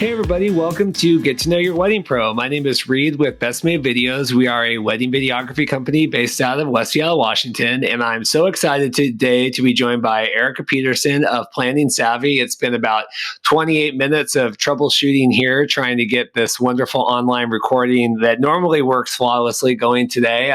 Hey everybody, welcome to Get to Know Your Wedding Pro. My name is Reed with Best Made Videos. We are a wedding videography company based out of West Seattle, Washington, and I'm so excited today to be joined by Erika Peterson of PlanningSavvy. It's been about 28 minutes of troubleshooting here, trying to get this wonderful online recording that normally works flawlessly going today.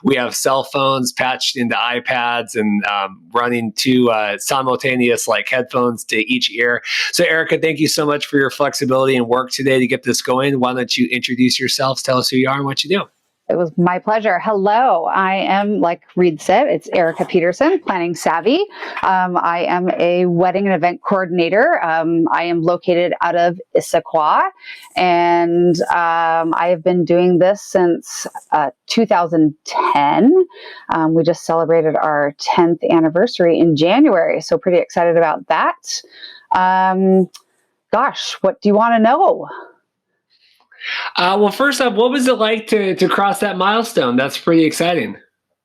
We have cell phones patched into iPads and running two simultaneous headphones to each ear. So Erika, thank you so much for your flexibility and work today to get this going. Why don't you introduce yourselves, tell us who you are and what you do. It was my pleasure. Hello, I am, like Reed said, it's Erika Peterson, PlanningSavvy. I am a wedding and event coordinator. I am located out of Issaquah, and I have been doing this since 2010. We just celebrated our 10th anniversary in January, so pretty excited about that. Gosh, what do you want to know? Well, first off, what was it like to cross that milestone? That's pretty exciting.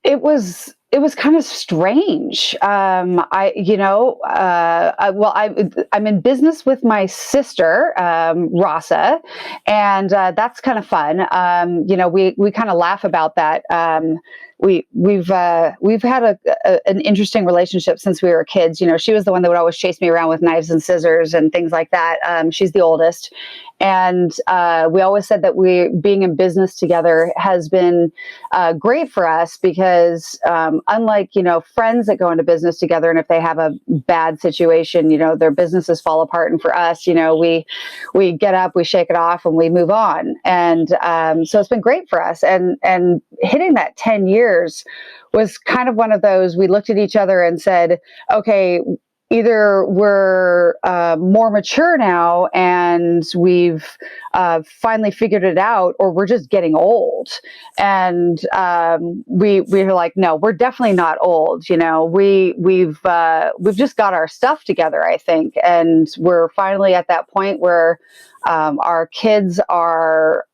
It was kind of strange. I'm in business with my sister, Rasa, and that's kind of fun. We kind of laugh about that. We've had an interesting relationship since we were kids. You know, she was the one that would always chase me around with knives and scissors and things like that. She's the oldest, and we always said that being in business together has been great for us because unlike friends that go into business together, and if they have a bad situation, their businesses fall apart, and for us, we get up, we shake it off, and we move on. And so it's been great for us. And hitting that 10 years was kind of one of those, we looked at each other and said, okay, either we're more mature now and we've finally figured it out, or we're just getting old. And we were like, no, we're definitely not old. We've just got our stuff together, I think, and we're finally at that point where our kids are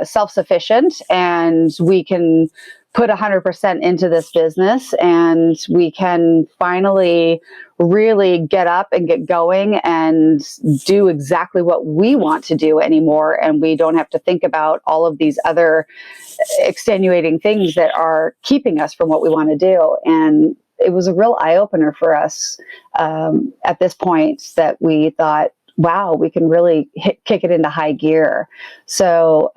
self-sufficient and we can put 100% into this business, and we can finally really get up and get going and do exactly what we want to do anymore. And we don't have to think about all of these other extenuating things that are keeping us from what we want to do. And it was a real eye-opener for us at this point that we thought, wow, we can really kick it into high gear. So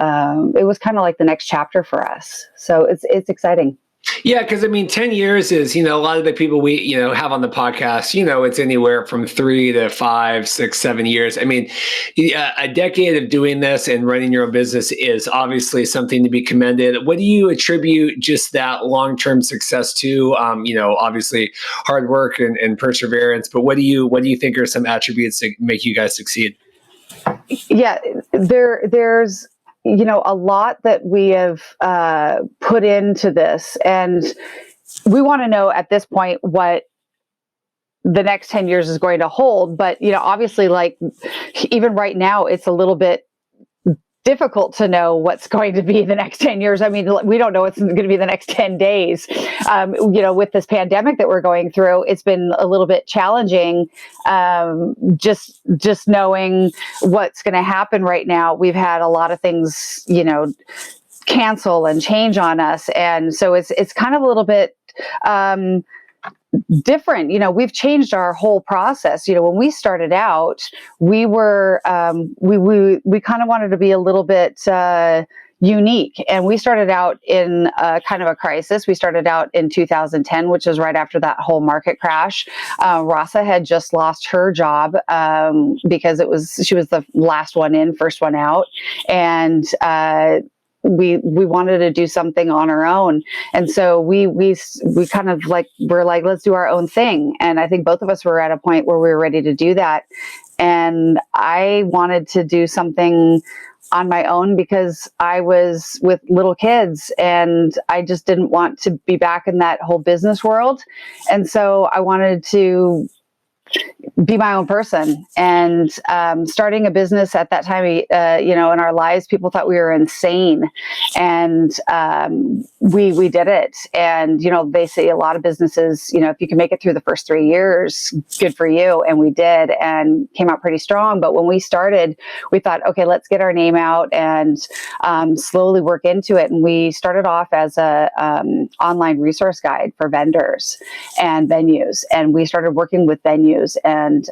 it was kind of like the next chapter for us. So it's exciting. Yeah, because 10 years is, a lot of the people we, have on the podcast, it's anywhere from 3 to 5, 6, 7 years. A decade of doing this and running your own business is obviously something to be commended. What do you attribute just that long-term success to? Obviously hard work and perseverance, but what do you think are some attributes that make you guys succeed? Yeah, there's a lot that we have put into this, and we want to know at this point what the next 10 years is going to hold. But, obviously, even right now, it's a little bit difficult to know what's going to be the next 10 years. We don't know what's going to be the next 10 days. With this pandemic that we're going through, it's been a little bit challenging. Just knowing what's going to happen right now. We've had a lot of things, cancel and change on us. And so it's kind of a little bit, different. We've changed our whole process. When we started out, we were, we kind of wanted to be a little bit, unique. And we started out in kind of a crisis. We started out in 2010, which was right after that whole market crash. Rasa had just lost her job because she was the last one in, first one out. And we wanted to do something on our own. And so we kind of we're like, let's do our own thing. And I think both of us were at a point where we were ready to do that. And I wanted to do something on my own because I was with little kids and I just didn't want to be back in that whole business world. And so I wanted to be my own person. And starting a business at that time, in our lives, people thought we were insane. And we did it. And, they say a lot of businesses, if you can make it through the first 3 years, good for you. And we did, and came out pretty strong. But when we started, we thought, okay, let's get our name out and slowly work into it. And we started off as a online resource guide for vendors and venues. And we started working with venues and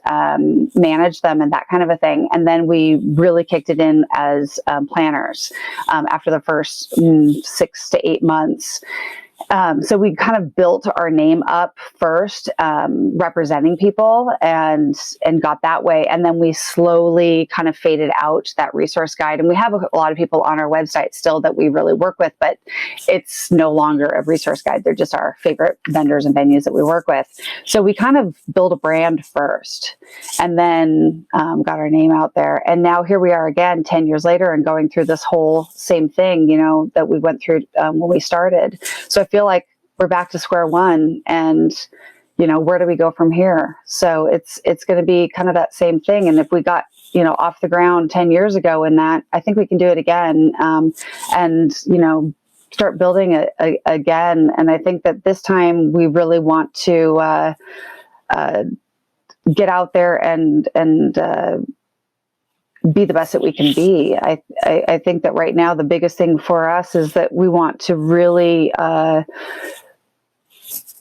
manage them and that kind of a thing. And then we really kicked it in as planners after the first 6 to 8 months. So we kind of built our name up first, representing people and got that way. And then we slowly kind of faded out that resource guide. And we have a lot of people on our website still that we really work with, but it's no longer a resource guide. They're just our favorite vendors and venues that we work with. So we kind of built a brand first and then got our name out there. And now here we are again, 10 years later, and going through this whole same thing, that we went through when we started. So I feel like we're back to square one, and where do we go from here? So it's going to be kind of that same thing. And if we got off the ground 10 years ago in that, I think we can do it again, and start building it again. And I think that this time we really want to get out there and be the best that we can be. I think that right now the biggest thing for us is that we want to really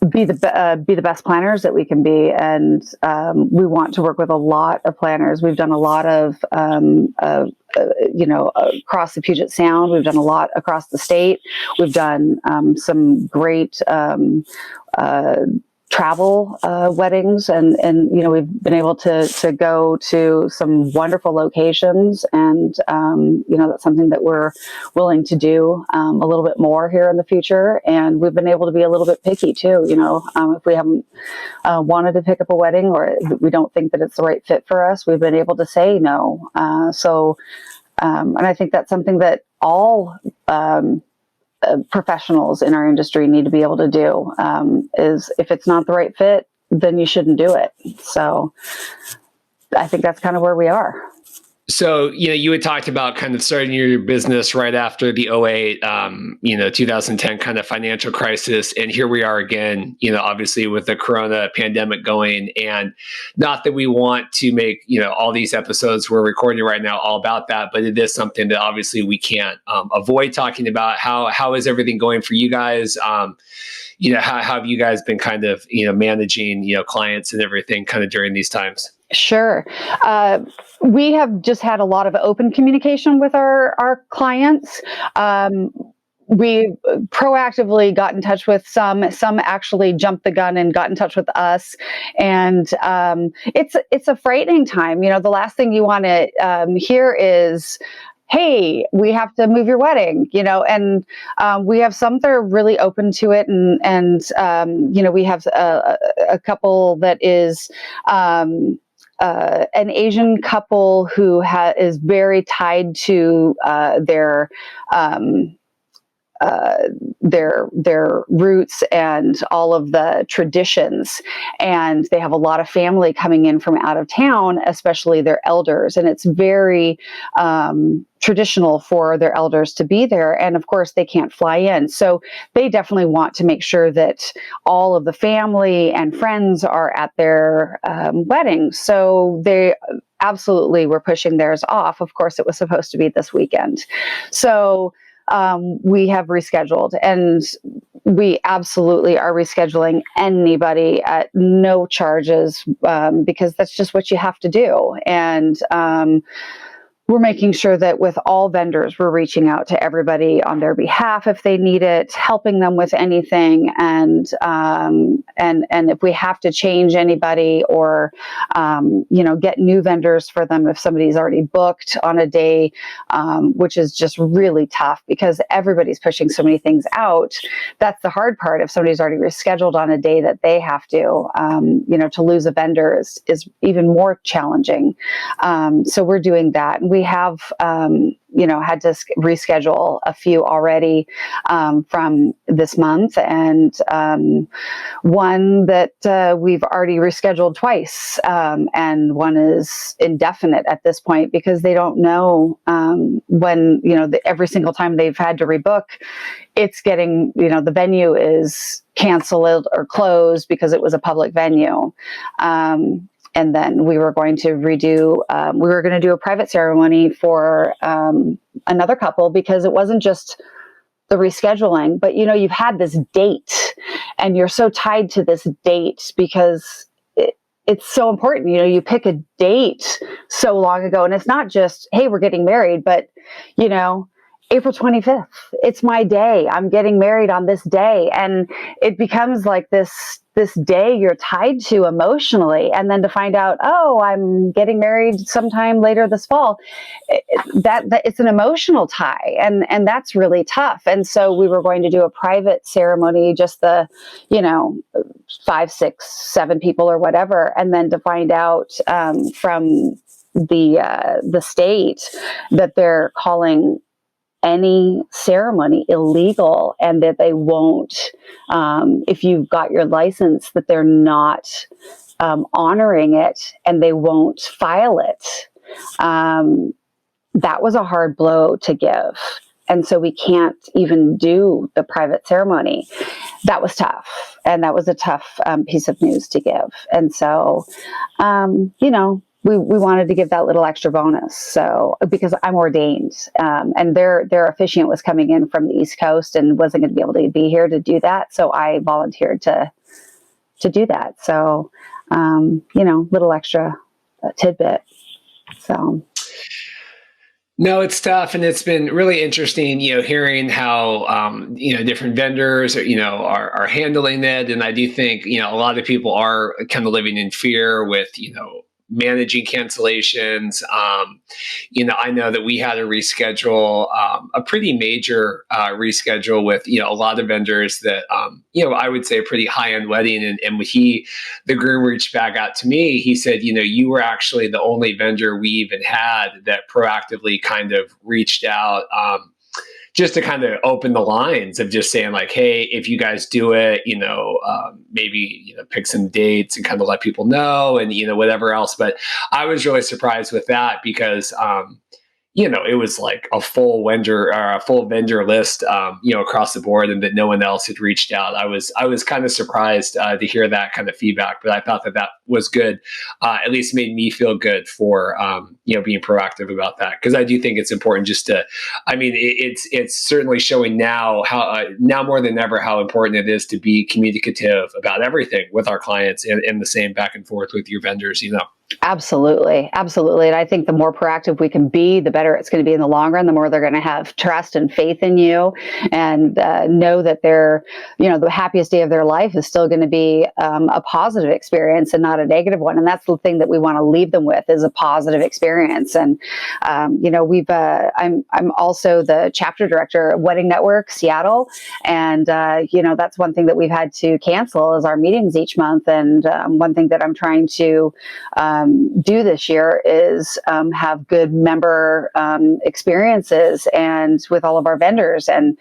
be the best planners that we can be, and we want to work with a lot of planners. We've done a lot of across the Puget Sound. We've done a lot across the state. We've done some great travel weddings, and we've been able to go to some wonderful locations, and that's something that we're willing to do a little bit more here in the future. And we've been able to be a little bit picky too. If we haven't wanted to pick up a wedding, or we don't think that it's the right fit for us, we've been able to say no. And I think that's something that all professionals in our industry need to be able to do, is if it's not the right fit, then you shouldn't do it. So I think that's kind of where we are. So, you had talked about kind of starting your business right after the 2008, 2010 kind of financial crisis. And here we are again, obviously with the corona pandemic going. And not that we want to make, all these episodes we're recording right now all about that, but it is something that obviously we can't avoid talking about. How is everything going for you guys? How have you guys been kind of, managing, clients and everything kind of during these times? Sure. We have just had a lot of open communication with our clients. We proactively got in touch with some actually jumped the gun and got in touch with us. And it's a frightening time. The last thing you want to hear is, hey, we have to move your wedding, and we have some that are really open to it. And we have a couple that is an Asian couple who is very tied to their roots and all of the traditions. And they have a lot of family coming in from out of town, especially their elders. And it's very traditional for their elders to be there. And of course, they can't fly in. So they definitely want to make sure that all of the family and friends are at their wedding. So they absolutely were pushing theirs off. Of course, it was supposed to be this weekend. So we have rescheduled, and we absolutely are rescheduling anybody at no charges, because that's just what you have to do. And we're making sure that with all vendors, we're reaching out to everybody on their behalf if they need it, helping them with anything. And if we have to change anybody or, get new vendors for them if somebody's already booked on a day, which is just really tough because everybody's pushing so many things out. That's the hard part. If somebody's already rescheduled on a day that they have to lose a vendor is even more challenging. So we're doing that. And we have, had to reschedule a few already from this month, and one that we've already rescheduled twice, and one is indefinite at this point because they don't know when, every single time they've had to rebook, it's getting, the venue is canceled or closed because it was a public venue. And then we were going to do a private ceremony for another couple, because it wasn't just the rescheduling, but you've had this date and you're so tied to this date because it's so important. You pick a date so long ago, and it's not just, hey, we're getting married, but April 25th, it's my day. I'm getting married on this day. And it becomes like this day you're tied to emotionally. And then to find out, oh, I'm getting married sometime later this fall, that it's an emotional tie. And that's really tough. And so we were going to do a private ceremony, just the, 5, 6, 7 people or whatever. And then to find out from the state that they're calling any ceremony illegal, and that they won't, if you've got your license, that they're not honoring it, and they won't file it. That was a hard blow to give. And so we can't even do the private ceremony. That was tough. And that was a tough piece of news to give. And so, we wanted to give that little extra bonus. So, because I'm ordained, and their officiant was coming in from the East Coast and wasn't going to be able to be here to do that. So I volunteered to do that. So, little extra tidbit. So. No, it's tough, and it's been really interesting, hearing how different vendors are handling it. And I do think a lot of people are kind of living in fear with managing cancellations. I know that we had to reschedule a pretty major reschedule with a lot of vendors that I would say a pretty high-end wedding. And when the groom reached back out to me, he said, you were actually the only vendor we even had that proactively kind of reached out, just to kind of open the lines of just saying like, hey, if you guys do it, maybe, pick some dates and kind of let people know, and, whatever else. But I was really surprised with that because, it was like a full vendor list, across the board, and that no one else had reached out. I was kind of surprised to hear that kind of feedback, but I thought that was good. At least made me feel good for, being proactive about that. Cause I do think it's important it's certainly showing now now more than ever, how important it is to be communicative about everything with our clients, and the same back and forth with your vendors, Absolutely. Absolutely. And I think the more proactive we can be, the better it's going to be in the long run. The more they're going to have trust and faith in you, and know that the happiest day of their life is still going to be a positive experience and not a negative one. And that's the thing that we want to leave them with, is a positive experience. And, I'm also the chapter director at Wedding Network Seattle. And, that's one thing that we've had to cancel is our meetings each month. And one thing that I'm trying to do this year is have good member experiences and with all of our vendors. And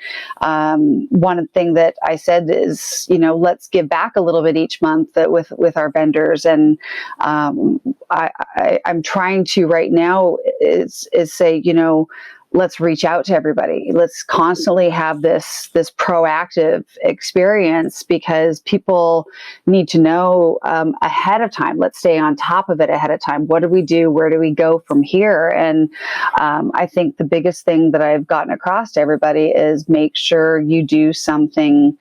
one thing that I said is, let's give back a little bit each month with our vendors. And I'm trying to right now is say, let's reach out to everybody. Let's constantly have this proactive experience, because people need to know ahead of time. Let's stay on top of it ahead of time. What do we do? Where do we go from here? And I think the biggest thing that I've gotten across to everybody is make sure you do something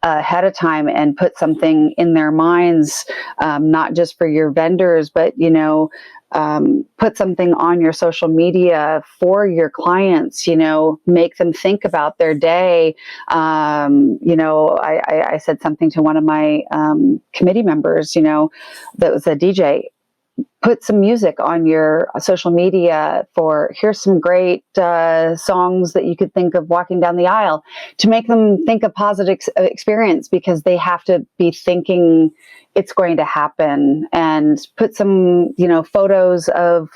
ahead of time and put something in their minds, not just for your vendors, but, put something on your social media for your clients, make them think about their day. I said something to one of my committee members, that was a DJ. put some music on your social media for, here's some great songs that you could think of walking down the aisle, to make them think a positive experience, because they have to be thinking it's going to happen. And put some, photos of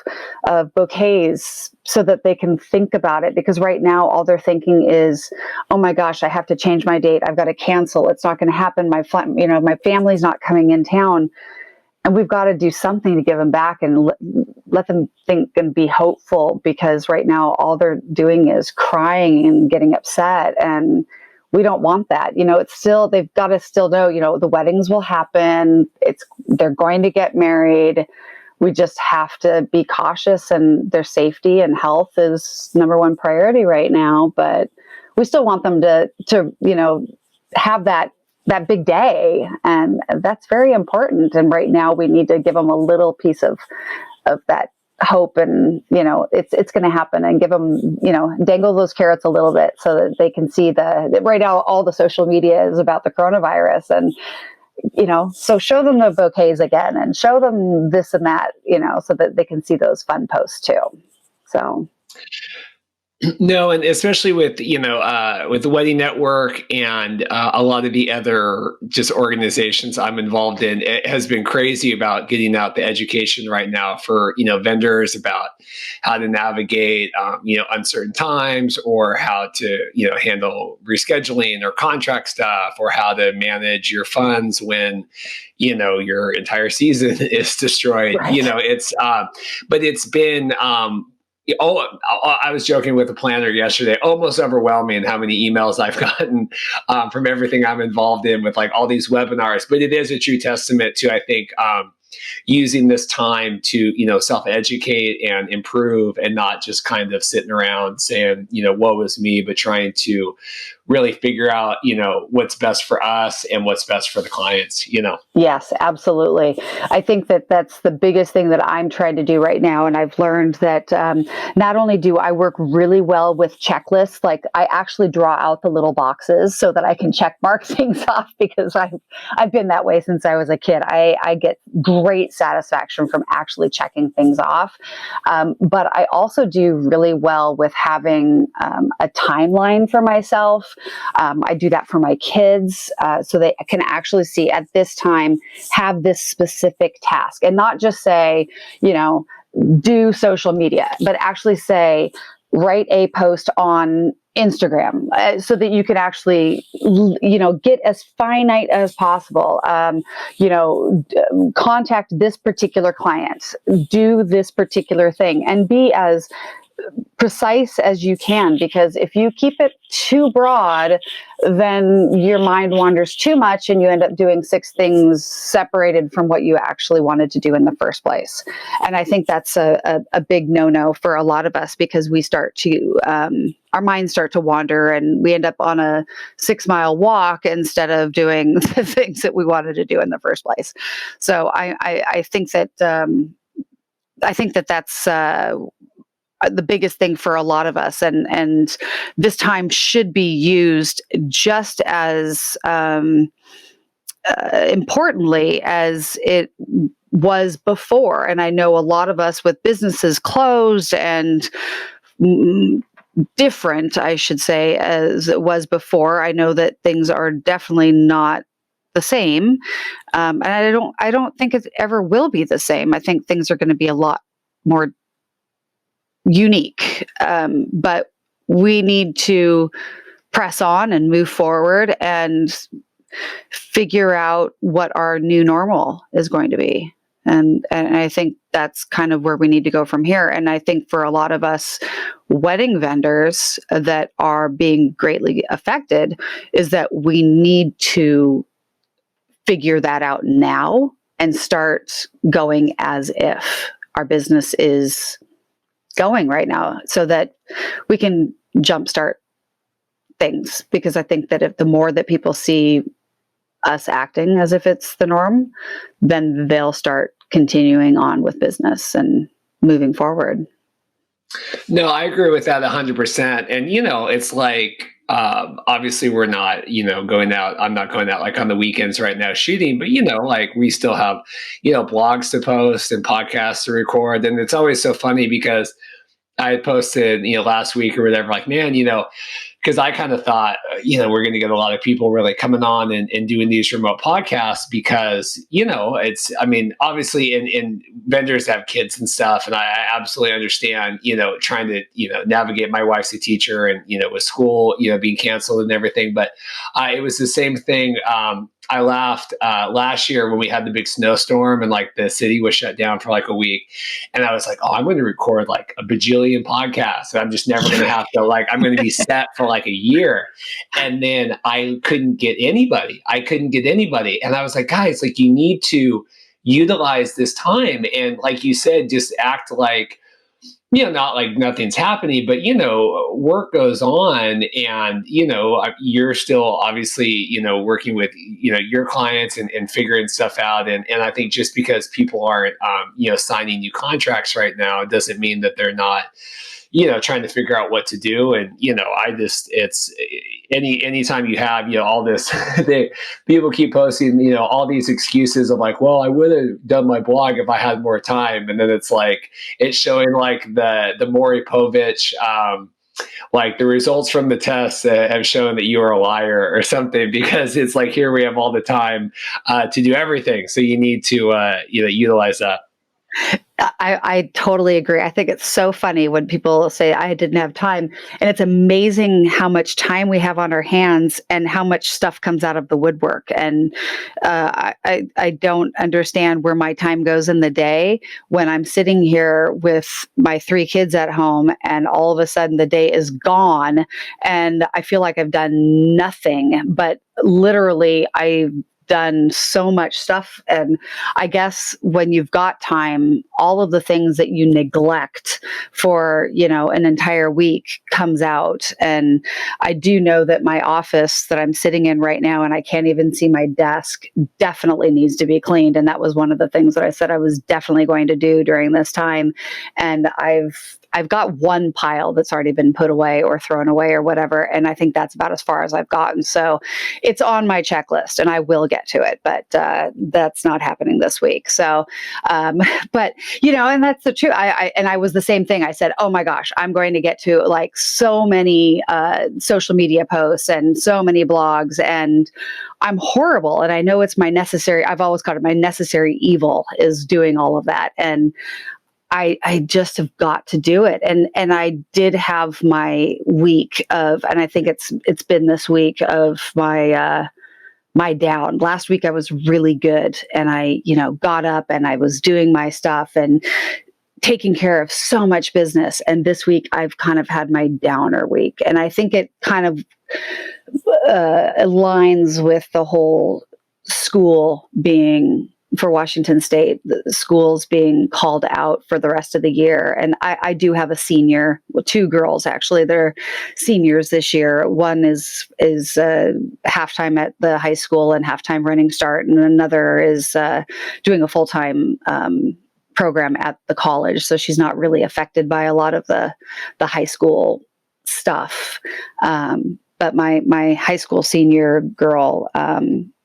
bouquets so that they can think about it, because right now all they're thinking is, oh my gosh, I have to change my date, I've got to cancel, it's not going to happen, my family's not coming in town. And we've got to do something to give them back and let them think and be hopeful, because right now all they're doing is crying and getting upset. And we don't want that. It's still, they've got to still know, the weddings will happen. They're going to get married. We just have to be cautious, and their safety and health is number one priority right now. But we still want them to have that big day, and that's very important. And right now we need to give them a little piece of that hope, and it's going to happen, and give them, dangle those carrots a little bit, so that they can see right now all the social media is about the coronavirus, and so show them the bouquets again, and show them this and that, so that they can see those fun posts too. So No, and especially with with the Wedding Network and a lot of the other just organizations I'm involved in, it has been crazy about getting out the education right now for vendors about how to navigate uncertain times, or how to handle rescheduling or contract stuff, or how to manage your funds when your entire season is destroyed. Right. But it's been. I was joking with a planner yesterday, almost overwhelming how many emails I've gotten from everything I'm involved in with like all these webinars. But it is a true testament to, I think, using this time to, self-educate and improve, and not just kind of sitting around saying, woe is me, but trying to really figure out, what's best for us and what's best for the clients, Yes, absolutely. I think that that's the biggest thing that I'm trying to do right now. And I've learned that not only do I work really well with checklists, like I actually draw out the little boxes so that I can check mark things off, because I've been that way since I was a kid. I get great satisfaction from actually checking things off. But I also do really well with having a timeline for myself. I do that for my kids, so they can actually see, at this time, have this specific task, and not just say, do social media, but actually say, write a post on Instagram, so that you can actually, get as finite as possible. Contact this particular client, do this particular thing, and be as precise as you can, because if you keep it too broad, then your mind wanders too much, and you end up doing 6 things separated from what you actually wanted to do in the first place. And I think that's a big no-no for a lot of us, because we start to our minds start to wander, and we end up on a 6-mile walk instead of doing the things that we wanted to do in the first place. So I think that that's the biggest thing for a lot of us, and this time should be used just as importantly as it was before. And I know a lot of us with businesses closed and different, I should say, as it was before. I know that things are definitely not the same, and I don't think it ever will be the same. I think things are going to be a lot more unique, but we need to press on and move forward and figure out what our new normal is going to be. And I think that's kind of where we need to go from here. And I think for a lot of us wedding vendors that are being greatly affected, is that we need to figure that out now and start going as if our business is going right now, so that we can jumpstart things. Because I think that if the more that people see us acting as if it's the norm, then they'll start continuing on with business and moving forward. No, I agree with that 100%. And, it's like, Obviously we're not, going out. I'm not going out like on the weekends right now shooting, but like we still have, blogs to post and podcasts to record. And it's always so funny because I posted, last week or whatever, like, man, because I kind of thought, we're going to get a lot of people really coming on and doing these remote podcasts because, I mean, obviously, and vendors have kids and stuff. And I absolutely understand, trying to, navigate. My wife's a teacher and, with school, being canceled and everything. But it was the same thing. I laughed last year when we had the big snowstorm and like the city was shut down for like a week. And I was like, oh, I'm going to record like a bajillion podcasts. And I'm just never going to have to, like, I'm going to be set for like a year. And then I couldn't get anybody. And I was like, guys, like, you need to utilize this time. And like you said, just act like, not like nothing's happening, but, work goes on and, you're still obviously, working with, your clients and figuring stuff out. And I think just because people aren't, signing new contracts right now, it doesn't mean that they're not, trying to figure out what to do. And, it's anytime you have, all this, people keep posting, all these excuses of like, well, I would have done my blog if I had more time. And then it's like, it's showing like the Maury Povich, like the results from the tests have shown that you are a liar or something, because it's like, here we have all the time to do everything. So you need to, utilize that. I totally agree. I think it's so funny when people say I didn't have time, and it's amazing how much time we have on our hands and how much stuff comes out of the woodwork. And I don't understand where my time goes in the day when I'm sitting here with my 3 kids at home, and all of a sudden the day is gone, and I feel like I've done nothing. But literally, I've done so much stuff. And I guess when you've got time, all of the things that you neglect for, an entire week comes out. And I do know that my office that I'm sitting in right now, and I can't even see my desk, definitely needs to be cleaned. And that was one of the things that I said I was definitely going to do during this time. And I've got one pile that's already been put away or thrown away or whatever. And I think that's about as far as I've gotten. So it's on my checklist and I will get to it, but that's not happening this week. So, but and that's the truth. I was the same thing. I said, oh my gosh, I'm going to get to like so many social media posts and so many blogs, and I'm horrible. And I know it's I've always called it my necessary evil is doing all of that. And I just have got to do it. And I did have my week of, and I think it's been this week of my down. Last week I was really good, and I, got up and I was doing my stuff and taking care of so much business. And this week I've kind of had my downer week. And I think it kind of aligns with the whole school being, for Washington State, the schools being called out for the rest of the year. And I do have a senior, 2 girls actually, they're seniors this year. One is halftime at the high school and halftime running start, and another is doing a full-time program at the college. So she's not really affected by a lot of the high school stuff. But my high school senior girl,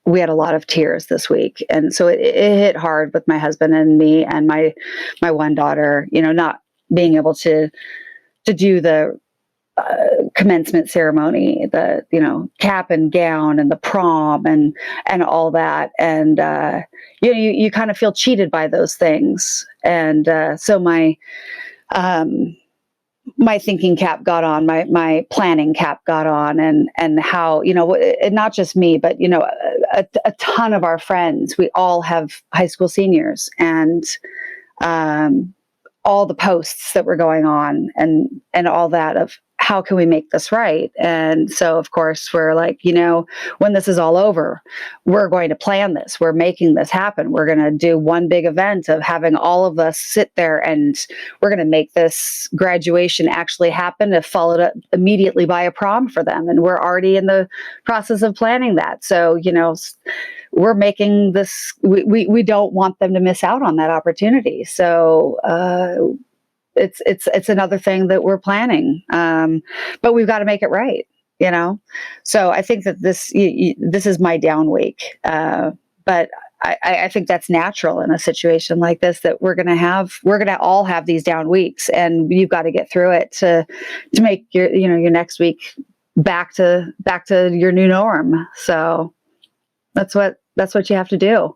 we had a lot of tears this week. And so it hit hard with my husband and me and my one daughter, not being able to do the commencement ceremony, the, cap and gown and the prom and all that. And, you kind of feel cheated by those things. And so my thinking cap got on, my planning cap got on, and how, and not just me, but, a ton of our friends, we all have high school seniors, and all the posts that were going on and all that of how can we make this right? And so, of course, we're like, when this is all over, we're going to plan this. We're making this happen. We're going to do one big event of having all of us sit there, and we're going to make this graduation actually happen, followed up immediately by a prom for them. And we're already in the process of planning that. So, we're making this, we don't want them to miss out on that opportunity. So, it's another thing that we're planning, but we've got to make it right. you know? So I think that this is my down week. But I think that's natural in a situation like this, that we're going to all have these down weeks, and you've got to get through it to make your next week back to your new norm. So that's what you have to do.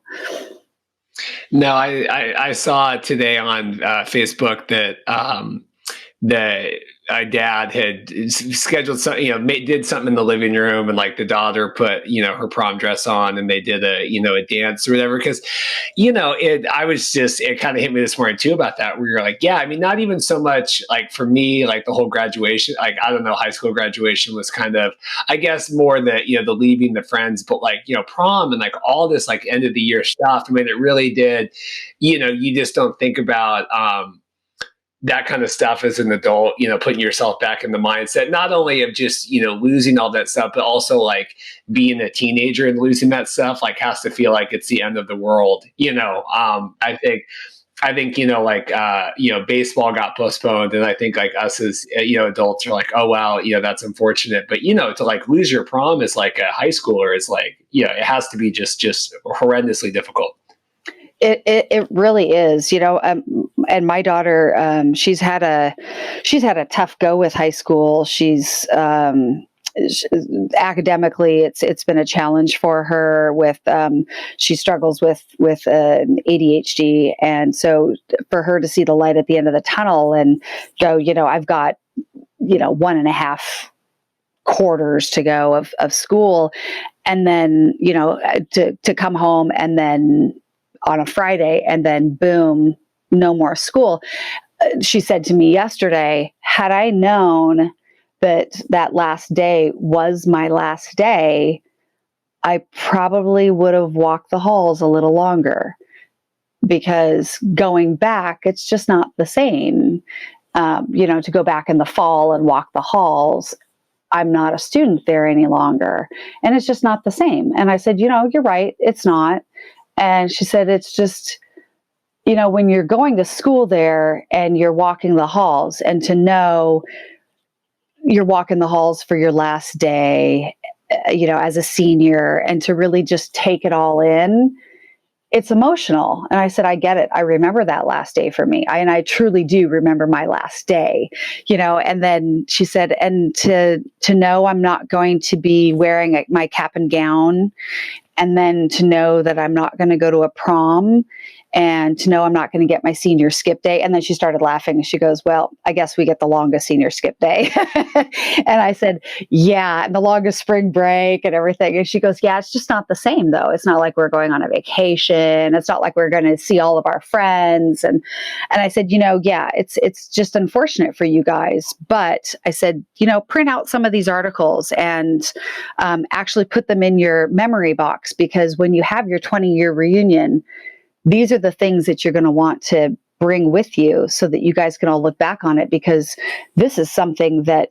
No, I saw today on Facebook that the dad had scheduled something, did something in the living room, and like the daughter put, her prom dress on, and they did a dance or whatever. Cause, it kind of hit me this morning too about that, where you're like, yeah, I mean, not even so much like for me, like the whole graduation, like, I don't know, high school graduation was kind of, I guess, more the leaving the friends, but like, prom and like all this like end of the year stuff. I mean, it really did, you just don't think about, that kind of stuff as an adult, putting yourself back in the mindset, not only of just, losing all that stuff, but also like being a teenager and losing that stuff, like has to feel like it's the end of the world. I think, baseball got postponed, and I think like us as, adults are like, oh, wow, that's unfortunate. But, to like lose your prom as like a high schooler is like, it has to be just horrendously difficult. It really is, and my daughter, she's had a tough go with high school. She's academically, it's been a challenge for her. With she struggles with ADHD, and so for her to see the light at the end of the tunnel and go, I've got 1.5 quarters to go of school, and then to come home, and then on a Friday, and then boom, no more school. She said to me yesterday, had I known that last day was my last day, I probably would have walked the halls a little longer, because going back, it's just not the same. To go back in the fall and walk the halls, I'm not a student there any longer, and it's just not the same. And I said, you're right, it's not. And she said, it's just, when you're going to school there and you're walking the halls, and to know you're walking the halls for your last day, as a senior, and to really just take it all in, it's emotional. And I said, I get it. I remember that last day for me. I truly do remember my last day, and then she said, and to know I'm not going to be wearing my cap and gown, and then to know that I'm not going to go to a prom, and to know I'm not going to get my senior skip day. And then she started laughing, and she goes, well, I guess we get the longest senior skip day. And I said, yeah, and the longest spring break and everything. And she goes, yeah, it's just not the same though. It's not like we're going on a vacation. It's not like we're going to see all of our friends. And I said, yeah, it's just unfortunate for you guys. But I said, print out some of these articles and actually put them in your memory box, because when you have your 20-year reunion, these are the things that you're going to want to bring with you, so that you guys can all look back on it, because this is something that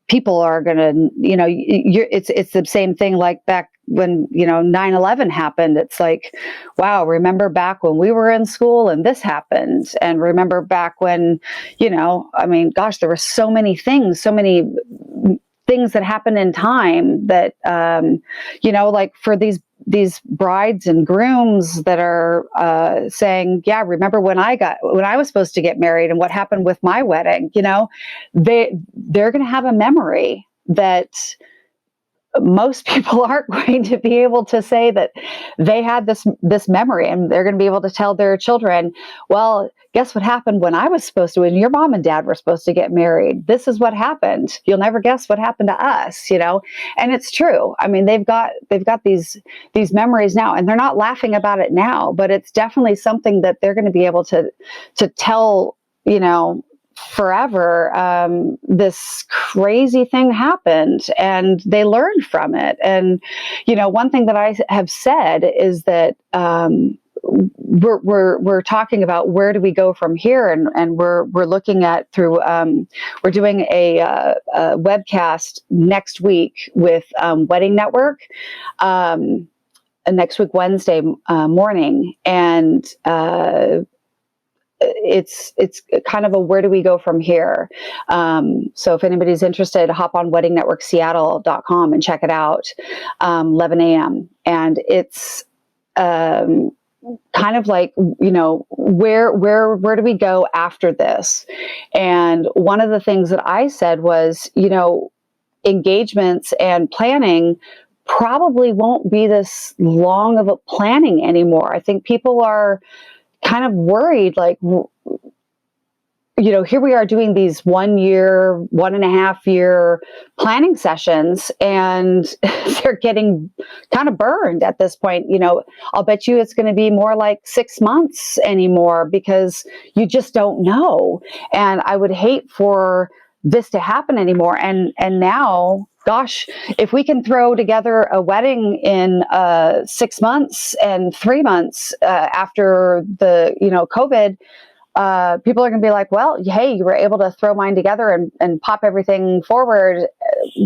people are going to, it's the same thing like back when, 9/11 happened. It's like, wow, remember back when we were in school and this happened. And remember back when, gosh, there were so many things that happened in time that, like for these brides and grooms that are saying, yeah, remember when I was supposed to get married and what happened with my wedding, they're going to have a memory that most people aren't going to be able to say that they had this memory, and they're going to be able to tell their children, well, guess what happened when when your mom and dad were supposed to get married? This is what happened. You'll never guess what happened to us, And it's true. I mean, they've got these memories now, and they're not laughing about it now, but it's definitely something that they're going to be able to tell, forever. This crazy thing happened, and they learned from it. And one thing that I have said is that we're talking about where do we go from here, and we're looking at through we're doing a webcast next week with Wedding Network, next week Wednesday morning, and it's kind of a where do we go from here? So if anybody's interested, hop on weddingnetworkseattle.com and check it out. 11 a.m. And it's kind of like, where do we go after this? And one of the things that I said was, engagements and planning probably won't be this long of a planning anymore. I think people are kind of worried, like, here we are doing these 1 year, 1.5 year planning sessions, and they're getting kind of burned at this point. I'll bet you it's going to be more like 6 months anymore because you just don't know. And I would hate for this to happen anymore. And now, gosh, if we can throw together a wedding in 6 months and 3 months after the, COVID, people are going to be like, well, hey, you were able to throw mine together and pop everything forward.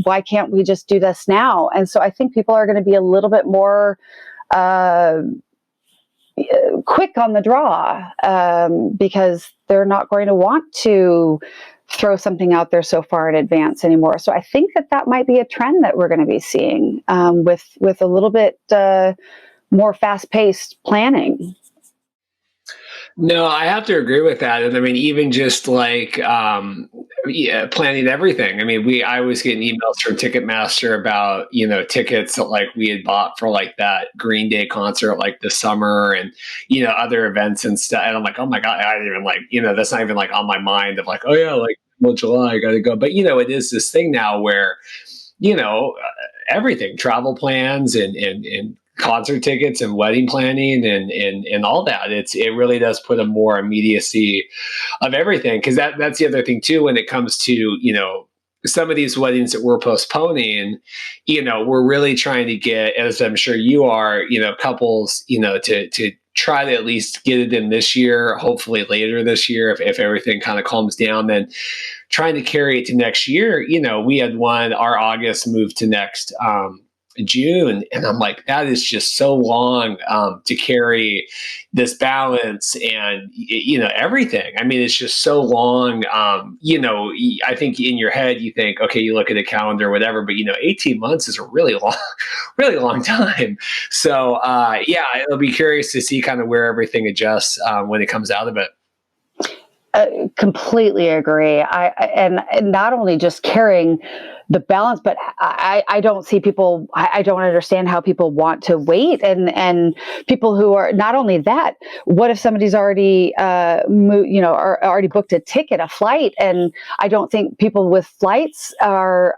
Why can't we just do this now? And so I think people are going to be a little bit more quick on the draw because they're not going to want to throw something out there so far in advance anymore. So I think that might be a trend that we're going to be seeing with a little bit more fast-paced planning. No, I have to agree with that. And I mean, even just like planning everything. I mean, I was getting emails from Ticketmaster about, tickets that like we had bought for like that Green Day concert like this summer and, other events and stuff. And I'm like, oh my God, I didn't even like, that's not even like on my mind of like, oh yeah, like, well, July, I got to go. But, it is this thing now where, everything, travel plans and concert tickets and wedding planning and all that. It really does put a more immediacy of everything. Cause that's the other thing too, when it comes to, some of these weddings that we're postponing, we're really trying to get, as I'm sure you are, couples, to try to at least get it in this year, hopefully later this year, if everything kind of calms down, then trying to carry it to next year. We had our August moved to next, June. And I'm like, that is just so long to carry this balance and, everything. I mean, it's just so long. I think in your head, you think, okay, you look at a calendar or whatever, but 18 months is a really long time. So yeah, it'll be curious to see kind of where everything adjusts when it comes out of it. Completely agree. And not only just carrying the balance, but I don't see people. I don't understand how people want to wait, and people who are not only that. What if somebody's already, already booked a ticket, a flight, and I don't think people with flights are.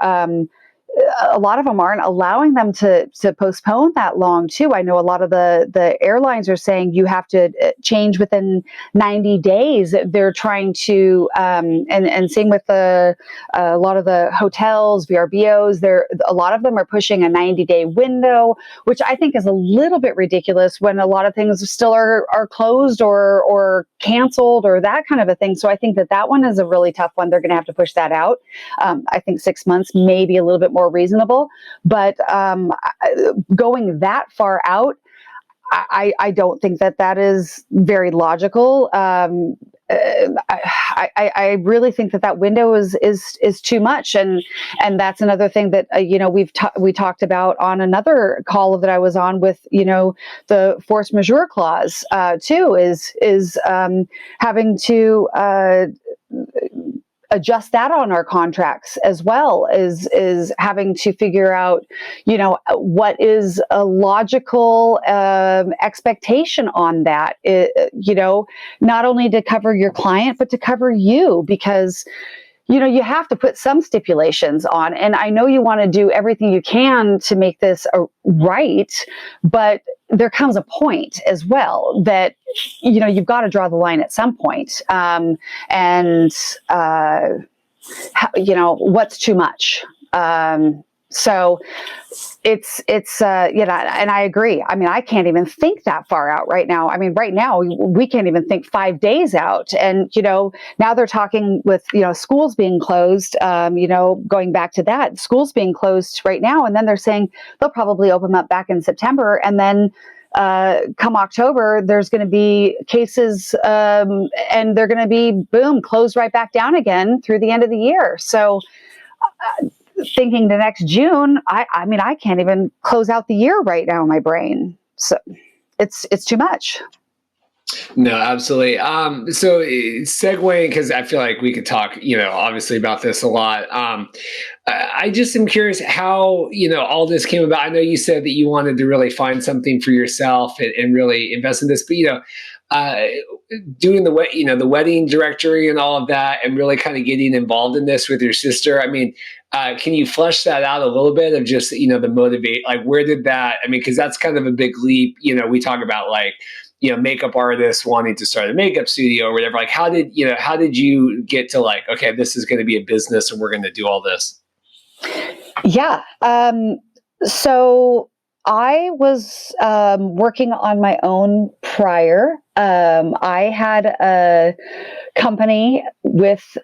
A lot of them aren't allowing them to postpone that long too. I know a lot of the airlines are saying you have to change within 90 days. They're trying to, and same with a lot of the hotels, VRBOs, a lot of them are pushing a 90-day window, which I think is a little bit ridiculous when a lot of things still are closed or canceled or that kind of a thing. So I think that one is a really tough one. They're going to have to push that out. I think 6 months, maybe a little bit more reasonable, but going that far out, I don't think that is very logical. I really think that window is too much, and that's another thing that we talked about on another call that I was on with the force majeure clause too is having to adjust that on our contracts as well is having to figure out, what is a logical expectation on that, not only to cover your client, but to cover you, because you have to put some stipulations on. And I know you want to do everything you can to make this right, but there comes a point as well that, you've got to draw the line at some point. What's too much? So it's and I agree. I mean, I can't even think that far out right now. I mean, right now we can't even think 5 days out. And, now they're talking with, schools being closed, going back to that, schools being closed right now. And then they're saying they'll probably open up back in September. And then come October, there's going to be cases, and they're going to be, boom, closed right back down again through the end of the year. So thinking the next June, I mean, I can't even close out the year right now in my brain. So it's too much. No, absolutely. So segueing, because I feel like we could talk, obviously about this a lot. I just am curious how, all this came about. I know you said that you wanted to really find something for yourself and really invest in this, but, doing the wedding directory and all of that and really kind of getting involved in this with your sister. I mean, can you flesh that out a little bit of just, the motivate, like where did that, I mean, because that's kind of a big leap. We talk about like, makeup artists wanting to start a makeup studio or whatever. Like, how did you get to like, okay, this is going to be a business and we're going to do all this? Yeah. So I was working on my own prior. I had a company with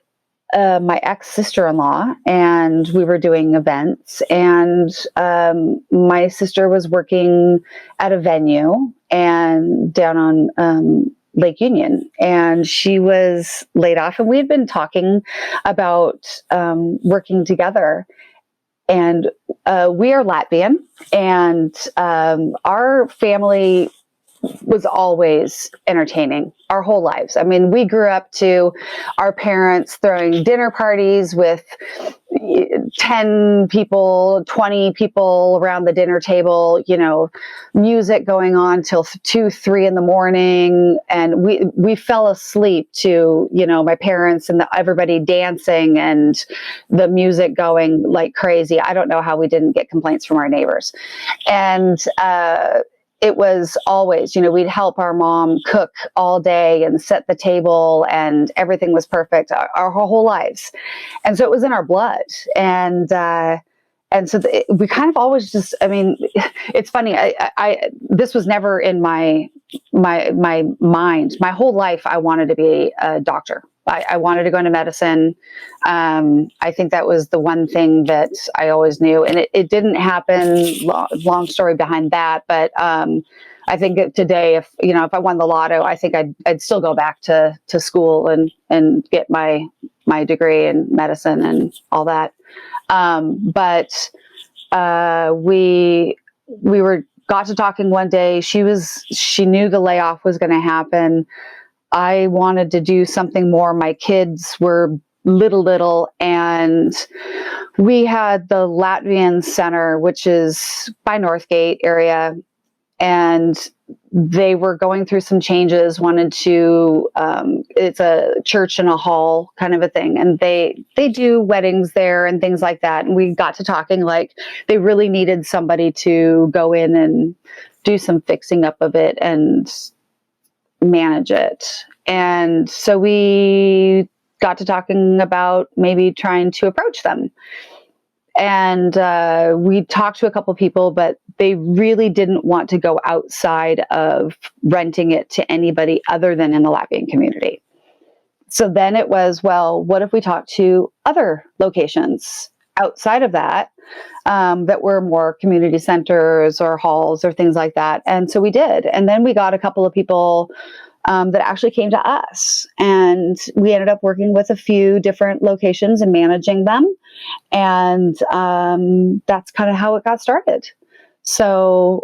my ex-sister-in-law, and we were doing events, and my sister was working at a venue and down on Lake Union, and she was laid off, and we had been talking about working together. And we are Latvian, and our family was always entertaining our whole lives. I mean, we grew up to our parents throwing dinner parties with 10 people, 20 people around the dinner table, music going on till 2, 3 in the morning. And we fell asleep to, my parents and everybody dancing and the music going like crazy. I don't know how we didn't get complaints from our neighbors. And, it was always, we'd help our mom cook all day and set the table, and everything was perfect our whole lives. And so it was in our blood. And so we kind of always just, I mean, it's funny. This was never in my mind. My whole life, I wanted to be a doctor. I wanted to go into medicine. I think that was the one thing that I always knew, and it didn't happen. Long story behind that, but I think today, if I won the lotto, I think I'd still go back to school and get my degree in medicine and all that. But we got to talking one day. She knew the layoff was going to happen. I wanted to do something more. My kids were little, and we had the Latvian Center, which is by Northgate area, and they were going through some changes, wanted to, it's a church and a hall kind of a thing. And they do weddings there and things like that. And we got to talking, like they really needed somebody to go in and do some fixing up of it and manage it. And so we got to talking about maybe trying to approach them. And we talked to a couple of people, but they really didn't want to go outside of renting it to anybody other than in the Latvian community. So then it was, well, what if we talked to other locations outside of that, that were more community centers or halls or things like that? And so we did. And then we got a couple of people that actually came to us, and we ended up working with a few different locations and managing them. And that's kind of how it got started. So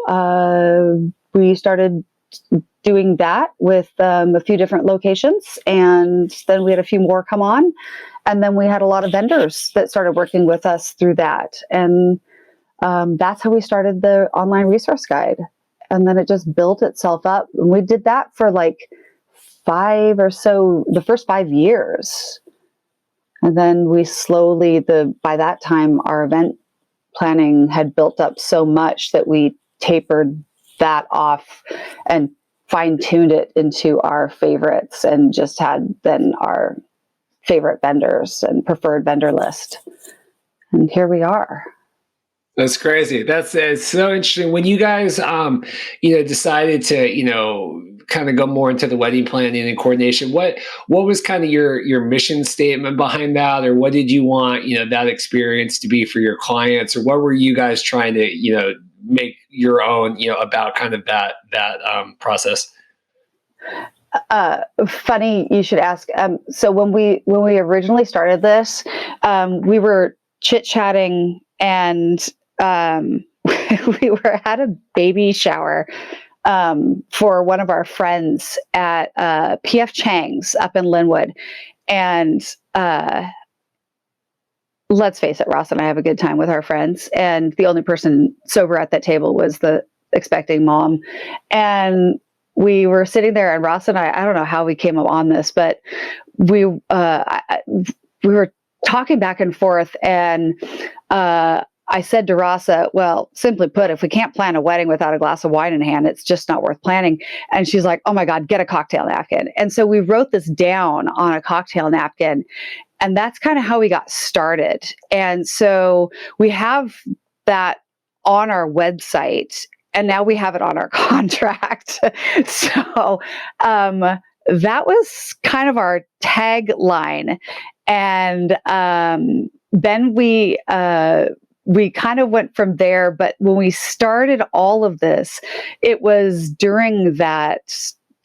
we started doing that with a few different locations, and then we had a few more come on, and then we had a lot of vendors that started working with us through that. And that's how we started the online resource guide. And then it just built itself up. And we did that for like the first 5 years. And then we slowly, by that time, our event planning had built up so much that we tapered that off and fine-tuned it into our favorites, and just had then our favorite vendors and preferred vendor list. And here we are. That's crazy. It's so interesting. When you guys, decided to, kind of go more into the wedding planning and coordination, what was kind of your mission statement behind that, or what did you want, that experience to be for your clients, or what were you guys trying to, make, your own, about kind of that process? Funny you should ask. So when we originally started this, we were chit-chatting, and we were at a baby shower for one of our friends at PF Chang's up in Linwood. And let's face it, Ross and I have a good time with our friends. And the only person sober at that table was the expecting mom. And we were sitting there, and Ross and I don't know how we came up on this, but we were talking back and forth, and I said to Rasa, well, simply put, if we can't plan a wedding without a glass of wine in hand, it's just not worth planning. And she's like, oh my God, get a cocktail napkin. And so we wrote this down on a cocktail napkin, and that's kind of how we got started. And so we have that on our website, and now we have it on our contract. So that was kind of our tagline. And then we kind of went from there. But when we started all of this, it was during that,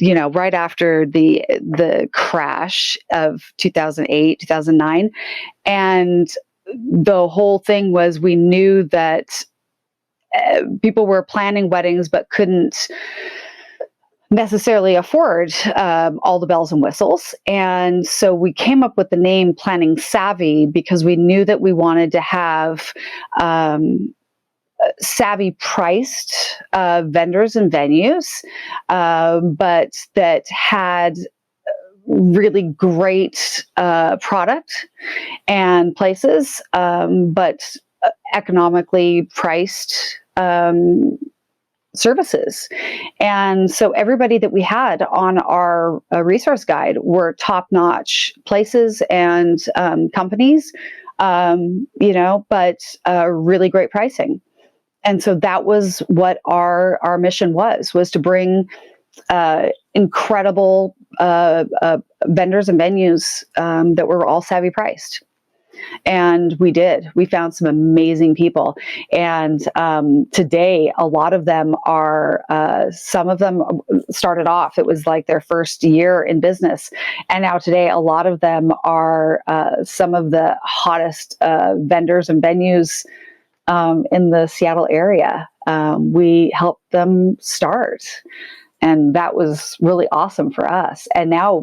right after the crash of 2008, 2009. And the whole thing was, we knew that people were planning weddings but couldn't necessarily afford all the bells and whistles. And so we came up with the name PlanningSavvy, because we knew that we wanted to have savvy priced vendors and venues, but that had really great product and places, but economically priced services. And so everybody that we had on our resource guide were top-notch places and companies, but really great pricing. And so that was what our mission was to bring incredible vendors and venues that were all savvy priced. And we did. We found some amazing people. And today, a lot of them are, some of them started off, it was like their first year in business. And now today, a lot of them are some of the hottest vendors and venues in the Seattle area. We helped them start. And that was really awesome for us. And now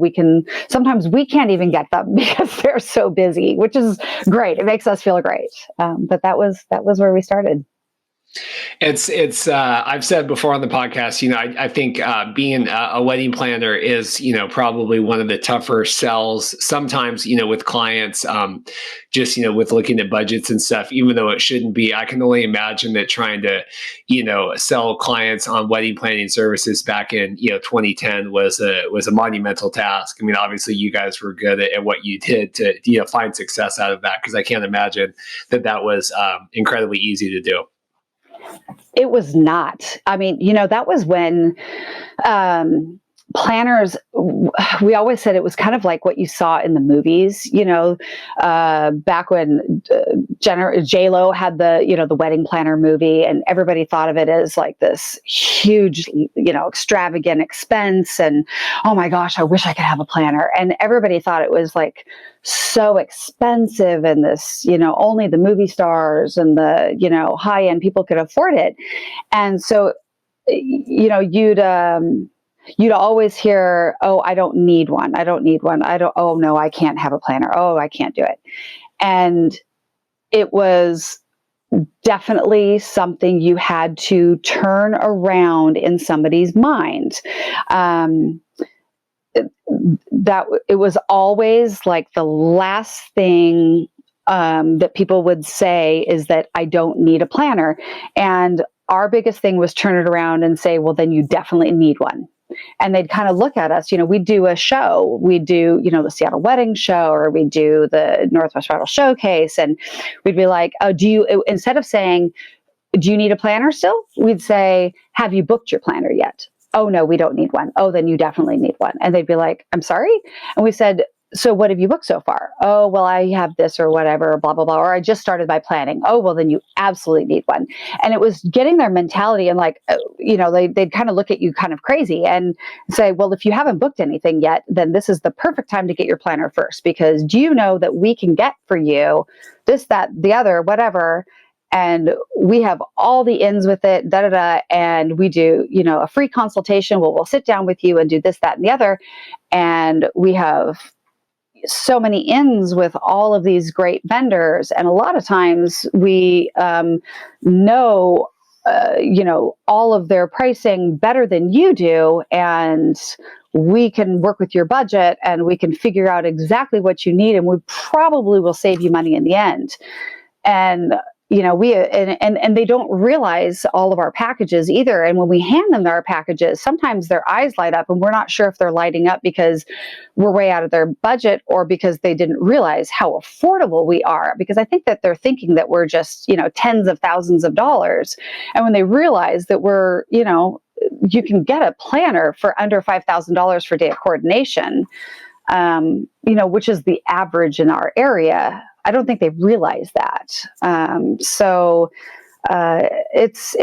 sometimes we can't even get them because they're so busy, which is great. It makes us feel great. But that was where we started. It's I've said before on the podcast, I think being a wedding planner is, probably one of the tougher sells sometimes, with clients, just, with looking at budgets and stuff, even though it shouldn't be. I can only imagine that trying to, sell clients on wedding planning services back in, 2010 was a monumental task. I mean, obviously you guys were good at what you did to, find success out of that, because I can't imagine that was incredibly easy to do. It was not. I mean, that was when planners, we always said it was kind of like what you saw in the movies, back when J-Lo had the wedding planner movie, and everybody thought of it as like this huge, extravagant expense. And, oh my gosh, I wish I could have a planner. And everybody thought it was like so expensive, and this, only the movie stars and the, high end people could afford it. And so, you'd always hear, oh, I don't need one. Oh no, I can't have a planner. Oh, I can't do it. And it was definitely something you had to turn around in somebody's mind. That it was always like the last thing that people would say is that I don't need a planner. And our biggest thing was turn it around and say, well, then you definitely need one. And they'd kind of look at us, we do a show, we do, the Seattle Wedding Show, or we do the Northwest Bridal Showcase. And we'd be like, oh, instead of saying, do you need a planner still? We'd say, have you booked your planner yet? Oh, no, we don't need one. Oh, then you definitely need one. And they'd be like, I'm sorry. And we said, so what have you booked so far? Oh, well, I have this or whatever, blah, blah, blah. Or I just started my planning. Oh, well, then you absolutely need one. And it was getting their mentality and like, they'd kind of look at you kind of crazy and say, well, if you haven't booked anything yet, then this is the perfect time to get your planner first, because do you know that we can get for you this, that, the other, whatever. And we have all the ins with it, da, da, da. And we do, a free consultation. We'll sit down with you and do this, that, and the other. And we have so many ins with all of these great vendors. And a lot of times we know, all of their pricing better than you do. And we can work with your budget and we can figure out exactly what you need. And we probably will save you money in the end. And and they don't realize all of our packages either. And when we hand them our packages, sometimes their eyes light up and we're not sure if they're lighting up because we're way out of their budget or because they didn't realize how affordable we are. Because I think that they're thinking that we're just, tens of thousands of dollars. And when they realize that we're, you can get a planner for under $5,000 for day of coordination, which is the average in our area. I don't think they realize that. It's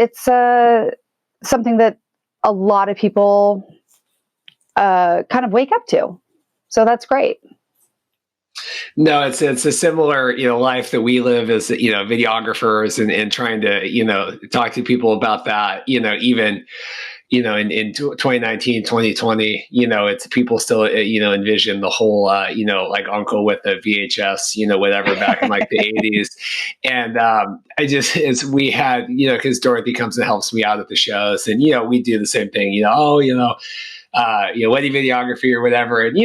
something that a lot of people kind of wake up to. So that's great. No, it's a similar, life that we live as, videographers and trying to, talk to people about that, even, in 2019, 2020, it's people still, envision the whole, like uncle with the VHS, whatever back in like the 80s. And we had, because Dorothy comes and helps me out at the shows and, we do the same thing, wedding videography or whatever. And,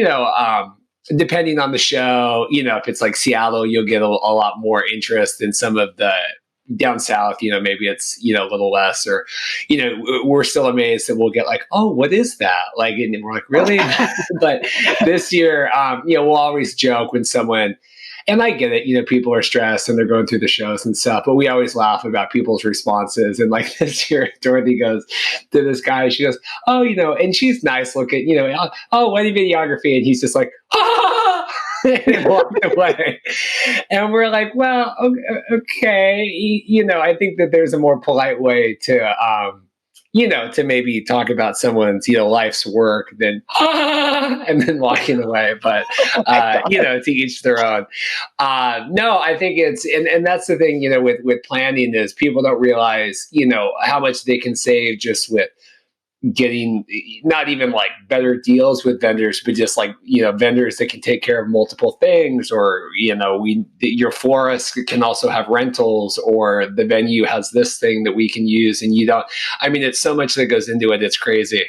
depending on the show, if it's like Seattle, you'll get a lot more interest in some of the down south, maybe it's, a little less or, we're still amazed that we'll get like, oh, what is that? Like, and we're like, really? But this year, we'll always joke when someone, and I get it, people are stressed and they're going through the shows and stuff, but we always laugh about people's responses. And like this year, Dorothy goes to this guy, she goes, oh, and she's nice looking, oh, wedding videography. And he's just like, ah! And walked away. And we're like, well, okay. I think that there's a more polite way to, to maybe talk about someone's, life's work than, and then walking away. But, to each their own. No, I think and that's the thing, with planning is people don't realize, how much they can save just with getting not even like better deals with vendors, but just like, vendors that can take care of multiple things or, your florist can also have rentals or the venue has this thing that we can use and it's so much that goes into it. It's crazy,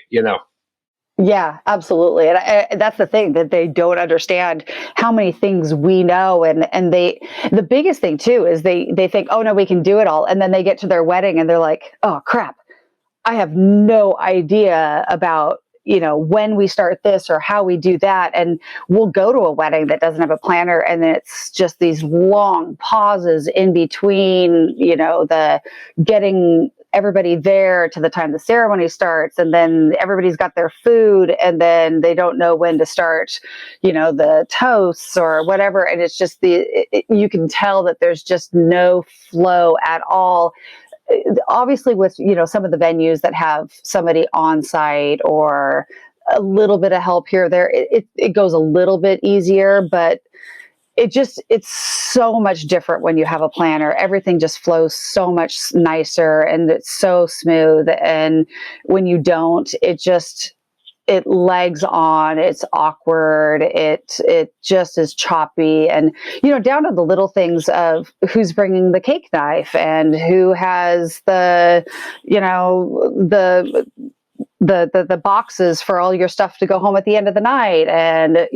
Yeah, absolutely. And that's the thing that they don't understand how many things we know. And the biggest thing too, is they think, oh no, we can do it all. And then they get to their wedding and they're like, oh crap, I have no idea about, when we start this or how we do that. And we'll go to a wedding that doesn't have a planner. And then it's just these long pauses in between, the getting everybody there to the time the ceremony starts. And then everybody's got their food and then they don't know when to start, the toasts or whatever. And it's just you can tell that there's just no flow at all. Obviously with, some of the venues that have somebody on site or a little bit of help here or there, it goes a little bit easier, but it's so much different when you have a planner. Everything just flows so much nicer and it's so smooth. And when you don't, it lags on, it's awkward, it just is choppy. And, down to the little things of who's bringing the cake knife and who has the boxes for all your stuff to go home at the end of the night. And,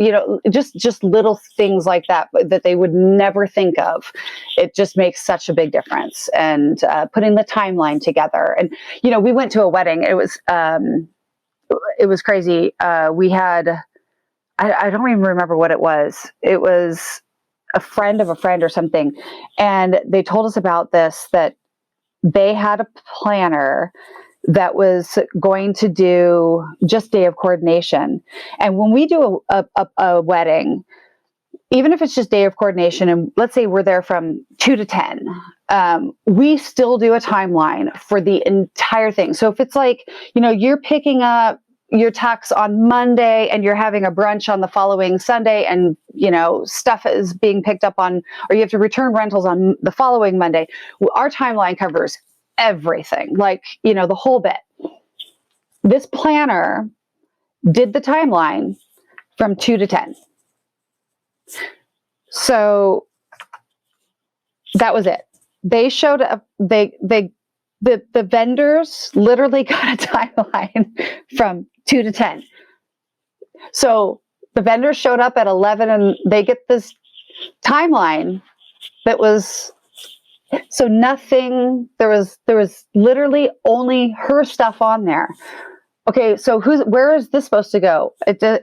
just little things like that they would never think of. It just makes such a big difference. And putting the timeline together. And, we went to a wedding. It was crazy. We had, I don't even remember what it was. It was a friend of a friend or something. And they told us about this, that they had a planner that was going to do just day of coordination. And when we do a wedding, even if it's just day of coordination, and let's say we're there from 2 to 10, we still do a timeline for the entire thing. So if it's like, you're picking up your tux on Monday and you're having a brunch on the following Sunday, and, stuff is being picked up on, or you have to return rentals on the following Monday, our timeline covers everything, like, the whole bit. This planner did the timeline from 2 to 10. So that was it. They showed up. The vendors literally got a timeline from 2 to 10. So the vendors showed up at 11 and they get this timeline that was, so nothing, there was literally only her stuff on there. Okay, so where is this supposed to go?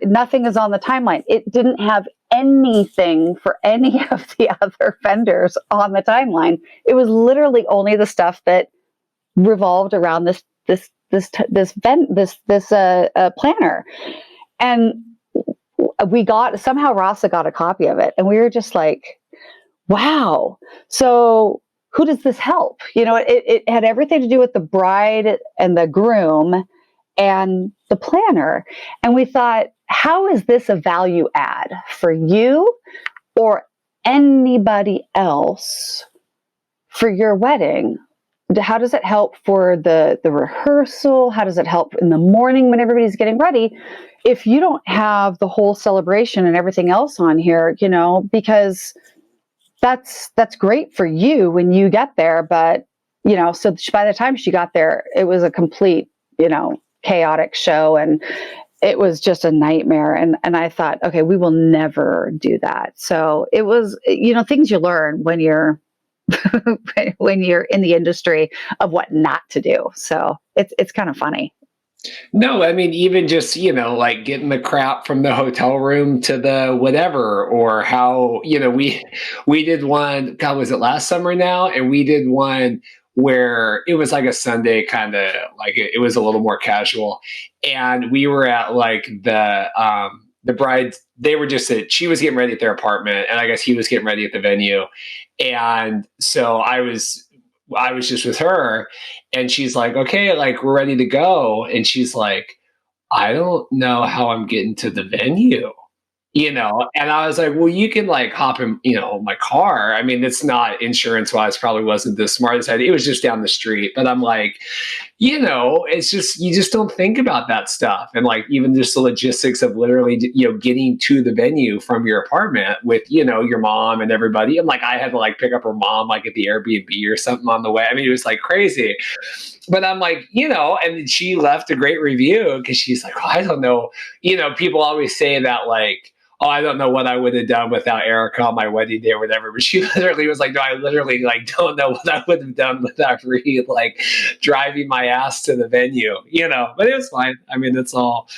Nothing is on the timeline. It didn't have anything for any of the other vendors on the timeline. It was literally only the stuff that revolved around this planner. And somehow Rasa got a copy of it, and we were just like, wow. So who does this help? It had everything to do with the bride and the groom and the planner. And we thought, how is this a value add for you or anybody else for your wedding? How does it help for the rehearsal? How does it help in the morning when everybody's getting ready? If you don't have the whole celebration and everything else on here, because that's great for you when you get there. But, so by the time she got there, it was a complete, chaotic show, and it was just a nightmare. And I thought, okay, we will never do that. So it was, things you learn when you're when you're in the industry of what not to do. So it's kind of funny. No, I mean, even just, like getting the crap from the hotel room to the whatever, or how, we did one, God, was it last summer now? And we did one where it was like a Sunday, kind of like it was a little more casual. And we were at like the bride, she was getting ready at their apartment, and I guess he was getting ready at the venue. And so I was just with her, and she's like, okay, like we're ready to go. And she's like, I don't know how I'm getting to the venue. And I was like, well, you can like hop in, my car. I mean, it's not insurance wise, probably wasn't the smartest idea. It was just down the street. But I'm like, it's just, you just don't think about that stuff. And like, even just the logistics of literally, getting to the venue from your apartment with, your mom and everybody. And like, I had to like pick up her mom, like at the Airbnb or something on the way. I mean, it was like crazy. But I'm like, and she left a great review because she's like, oh, I don't know. People always say that like, oh, I don't know what I would have done without Erika on my wedding day or whatever. But she literally was like, no, I literally like don't know what I would have done without Reed like driving my ass to the venue, but it was fine. I mean, it's all,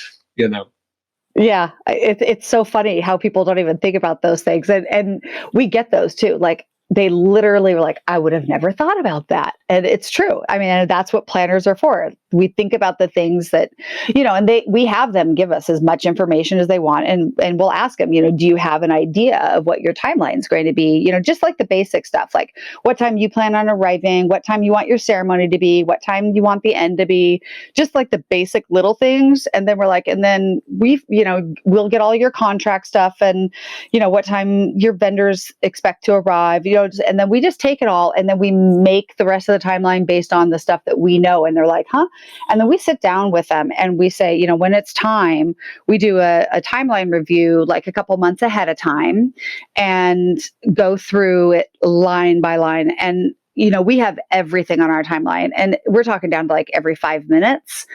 Yeah, it's so funny how people don't even think about those things. And we get those too. Like, they literally were like, I would have never thought about that. And it's true. I mean, that's what planners are for. We think about the things that, and we have them give us as much information as they want. And we'll ask them, do you have an idea of what your timeline is going to be? Just like the basic stuff, like what time you plan on arriving, what time you want your ceremony to be, what time you want the end to be, just like the basic little things. And then we're like, and then we'll get all your contract stuff and, what time your vendors expect to arrive, and then we just take it all and then we make the rest of the timeline based on the stuff that we know. And they're like, huh? And then we sit down with them and we say, when it's time, we do a timeline review like a couple months ahead of time and go through it line by line. And we have everything on our timeline, and we're talking down to like every 5 minutes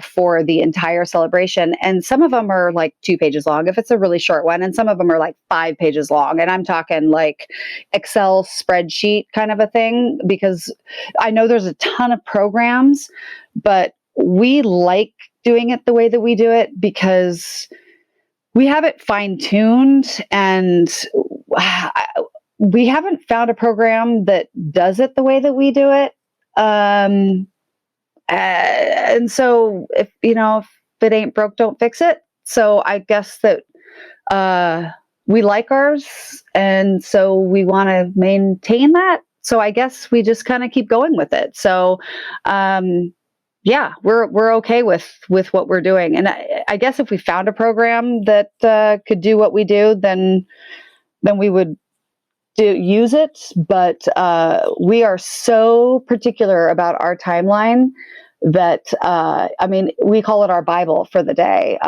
for the entire celebration. And some of them are like 2 pages long if it's a really short one, and some of them are like 5 pages long. And I'm talking like Excel spreadsheet kind of a thing, because I know there's a ton of programs, but we like doing it the way that we do it because we have it fine-tuned, and we haven't found a program that does it the way that we do it. And so if it ain't broke, don't fix it. So I guess that we like ours, and so we want to maintain that. So I guess we just kind of keep going with it. So, yeah, we're okay with what we're doing. And I guess if we found a program that could do what we do, then we would use it. But we are so particular about our timeline that I mean, we call it our Bible for the day.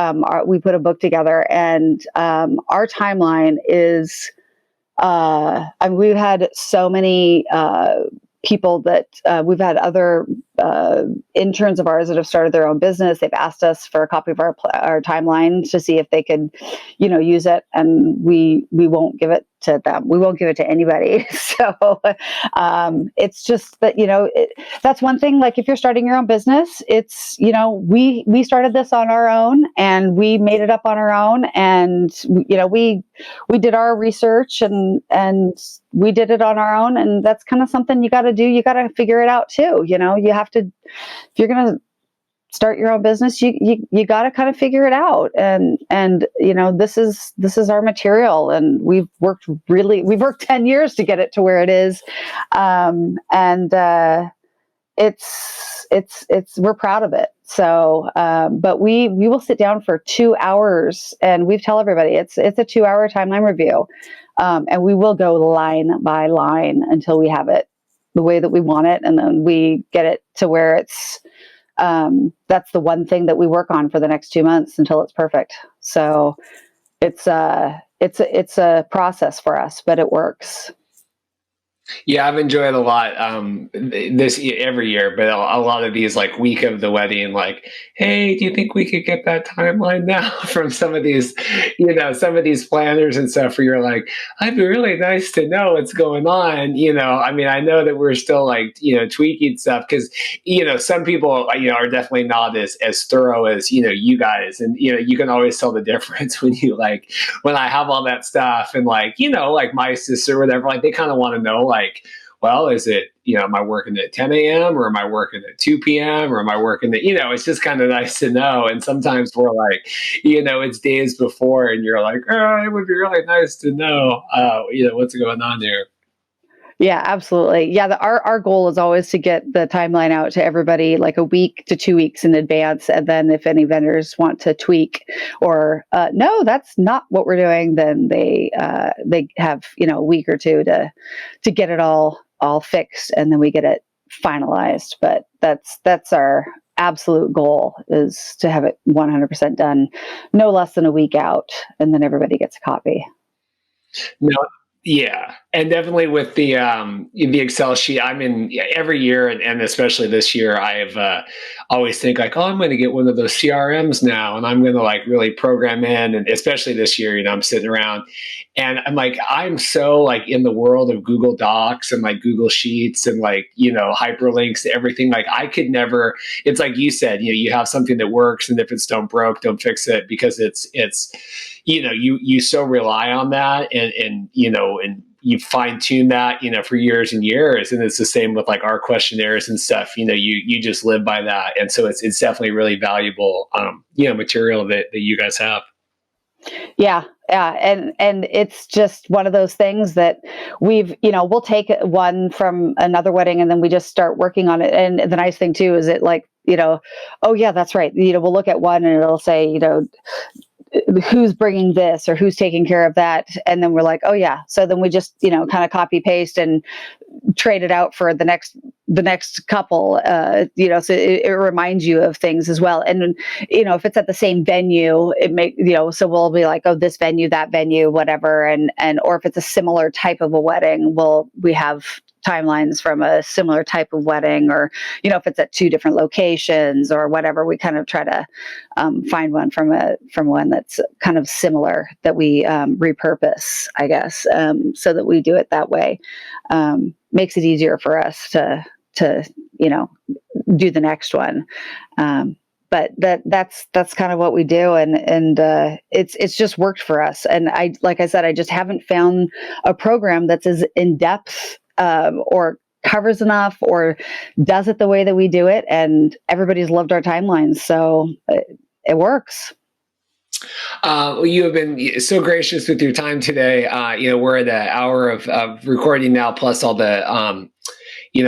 We put a book together, and our timeline is. I mean, we've had so many people that we've had other interns of ours that have started their own business. They've asked us for a copy of our timeline to see if they could, use it, and we won't give it to them. We won't give it to anybody. So it's just that that's one thing. Like if you're starting your own business, it's we started this on our own, and we made it up on our own, and we did our research, and we did it on our own, and that's kind of something you got to do. You got to figure it out too. You have to, if you're going to start your own business, you got to kind of figure it out. And this is our material, and we've worked 10 years to get it to where it is. It's we're proud of it. So, but we will sit down for 2 hours, and we tell everybody it's a 2-hour timeline review. And we will go line by line until we have it the way that we want it. And then we get it to where it's, that's the one thing that we work on for the next 2 months until it's perfect. So it's a process for us, but it works. Yeah, I've enjoyed a lot this every year, but a lot of these like week of the wedding, like, hey, do you think we could get that timeline now from some of these, some of these planners and stuff where you're like, I'd be really nice to know what's going on. I mean, I know that we're still like, tweaking stuff because, some people, are definitely not as thorough as, you guys. And, you can always tell the difference when when I have all that stuff and like my sister or whatever, like they kind of want to know, like, well, is it, am I working at 10 a.m. or am I working at 2 p.m. or am I working at, it's just kind of nice to know. And sometimes we're like, it's days before and you're like, oh, it would be really nice to know, what's going on there. Yeah, absolutely. Yeah, our goal is always to get the timeline out to everybody like a week to 2 weeks in advance. And then if any vendors want to tweak or no, that's not what we're doing, then they have a week or two to get it all fixed, and then we get it finalized. But that's our absolute goal, is to have it 100% done, no less than a week out, and then everybody gets a copy. No, yeah, and definitely with the Excel sheet, I'm in every year, and especially this year, I've always think like, oh, I'm going to get one of those CRMs now, and I'm going to like really program in, and especially this year, I'm sitting around, and I'm like, I'm so like in the world of Google Docs and like Google Sheets and like hyperlinks to everything. Like I could never. It's like you said, you have something that works, and if it's don't broke, don't fix it, because it's you so rely on that, and you fine tune that, for years and years. And it's the same with like our questionnaires and stuff, you just live by that. And so it's definitely really valuable, material that you guys have. Yeah. Yeah. And it's just one of those things that we'll take one from another wedding and then we just start working on it. And the nice thing too, is it like, oh yeah, that's right. We'll look at one and it'll say, who's bringing this or who's taking care of that. And then we're like, oh yeah. So then we just, kind of copy paste and trade it out for the next couple, so it reminds you of things as well. And, if it's at the same venue, so we'll be like, oh, this venue, that venue, whatever. Or if it's a similar type of a wedding, we have timelines from a similar type of wedding, or if it's at 2 different locations or whatever, we kind of try to find one from one that's kind of similar that we repurpose, I guess, so that we do it that way. Makes it easier for us to do the next one. But that's kind of what we do, and it's just worked for us. And like I said, I just haven't found a program that's as in depth or covers enough or does it the way that we do it. And everybody's loved our timelines, so it works. Well, you have been so gracious with your time today. We're at an hour of recording now, plus all the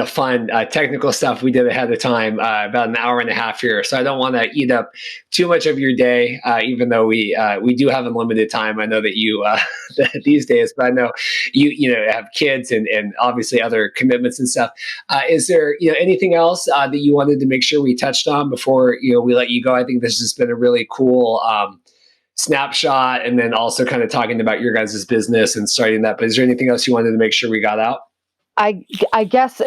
fun technical stuff we did ahead of time, about an hour and a half here. So I don't want to eat up too much of your day, even though we do have unlimited time. I know that you these days, but I know you have kids and obviously other commitments and stuff. Is there anything else that you wanted to make sure we touched on before we let you go? I think this has been a really cool snapshot, and then also kind of talking about your guys' business and starting that. But is there anything else you wanted to make sure we got out? I guess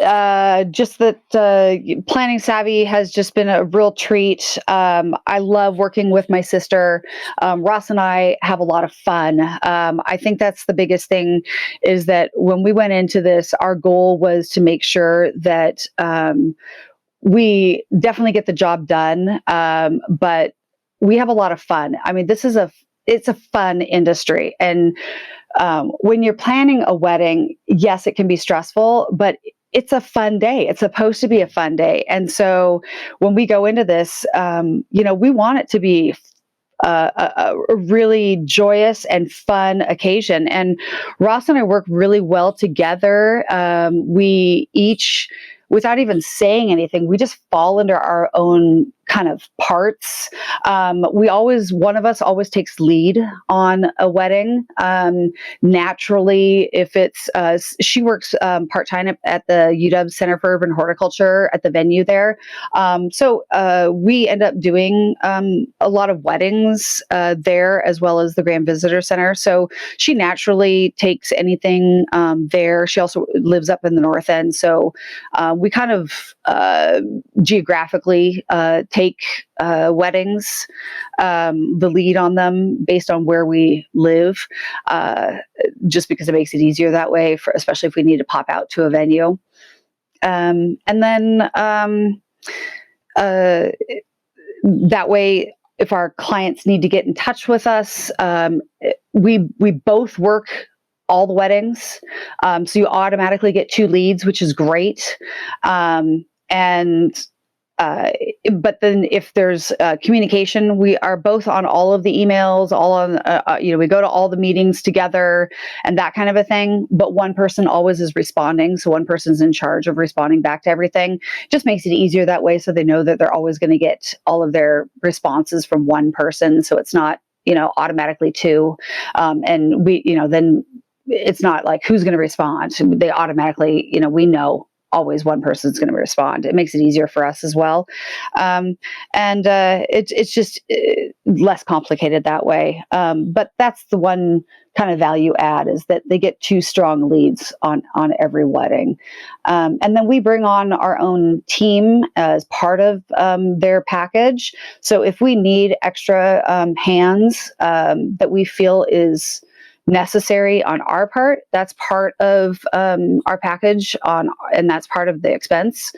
just that PlanningSavvy has just been a real treat. I love working with my sister. Ross and I have a lot of fun. I think that's the biggest thing, is that when we went into this, our goal was to make sure that we definitely get the job done, but we have a lot of fun. I mean, it's a fun industry. And when you're planning a wedding, yes, it can be stressful, but it's a fun day. It's supposed to be a fun day. And so when we go into this, we want it to be a really joyous and fun occasion. And Ross and I work really well together. We each, without even saying anything, we just fall into our own kind of parts. One of us always takes lead on a wedding. Naturally, if it's, she works part-time at the UW Center for Urban Horticulture at the venue there. So we end up doing a lot of weddings there, as well as the Grand Visitor Center. So she naturally takes anything there. She also lives up in the North End. So we kind of geographically take weddings, the lead on them based on where we live, just because it makes it easier that way, especially if we need to pop out to a venue. And then that way, if our clients need to get in touch with us, we both work all the weddings. So you automatically get 2 leads, which is great. But then if there's communication, we are both on all of the emails, all on, we go to all the meetings together and that kind of a thing. But one person always is responding. So one person's in charge of responding back to everything. Just makes it easier that way. So they know that they're always going to get all of their responses from one person. So it's not, automatically 2. And we, then it's not like who's going to respond. They automatically, we know always one person's going to respond. It makes it easier for us as well. It's just less complicated that way. But that's the one kind of value add, is that they get 2 strong leads on every wedding. And then we bring on our own team as part of their package. So if we need extra hands that we is necessary on our part, that's part of our package and that's part of the expense.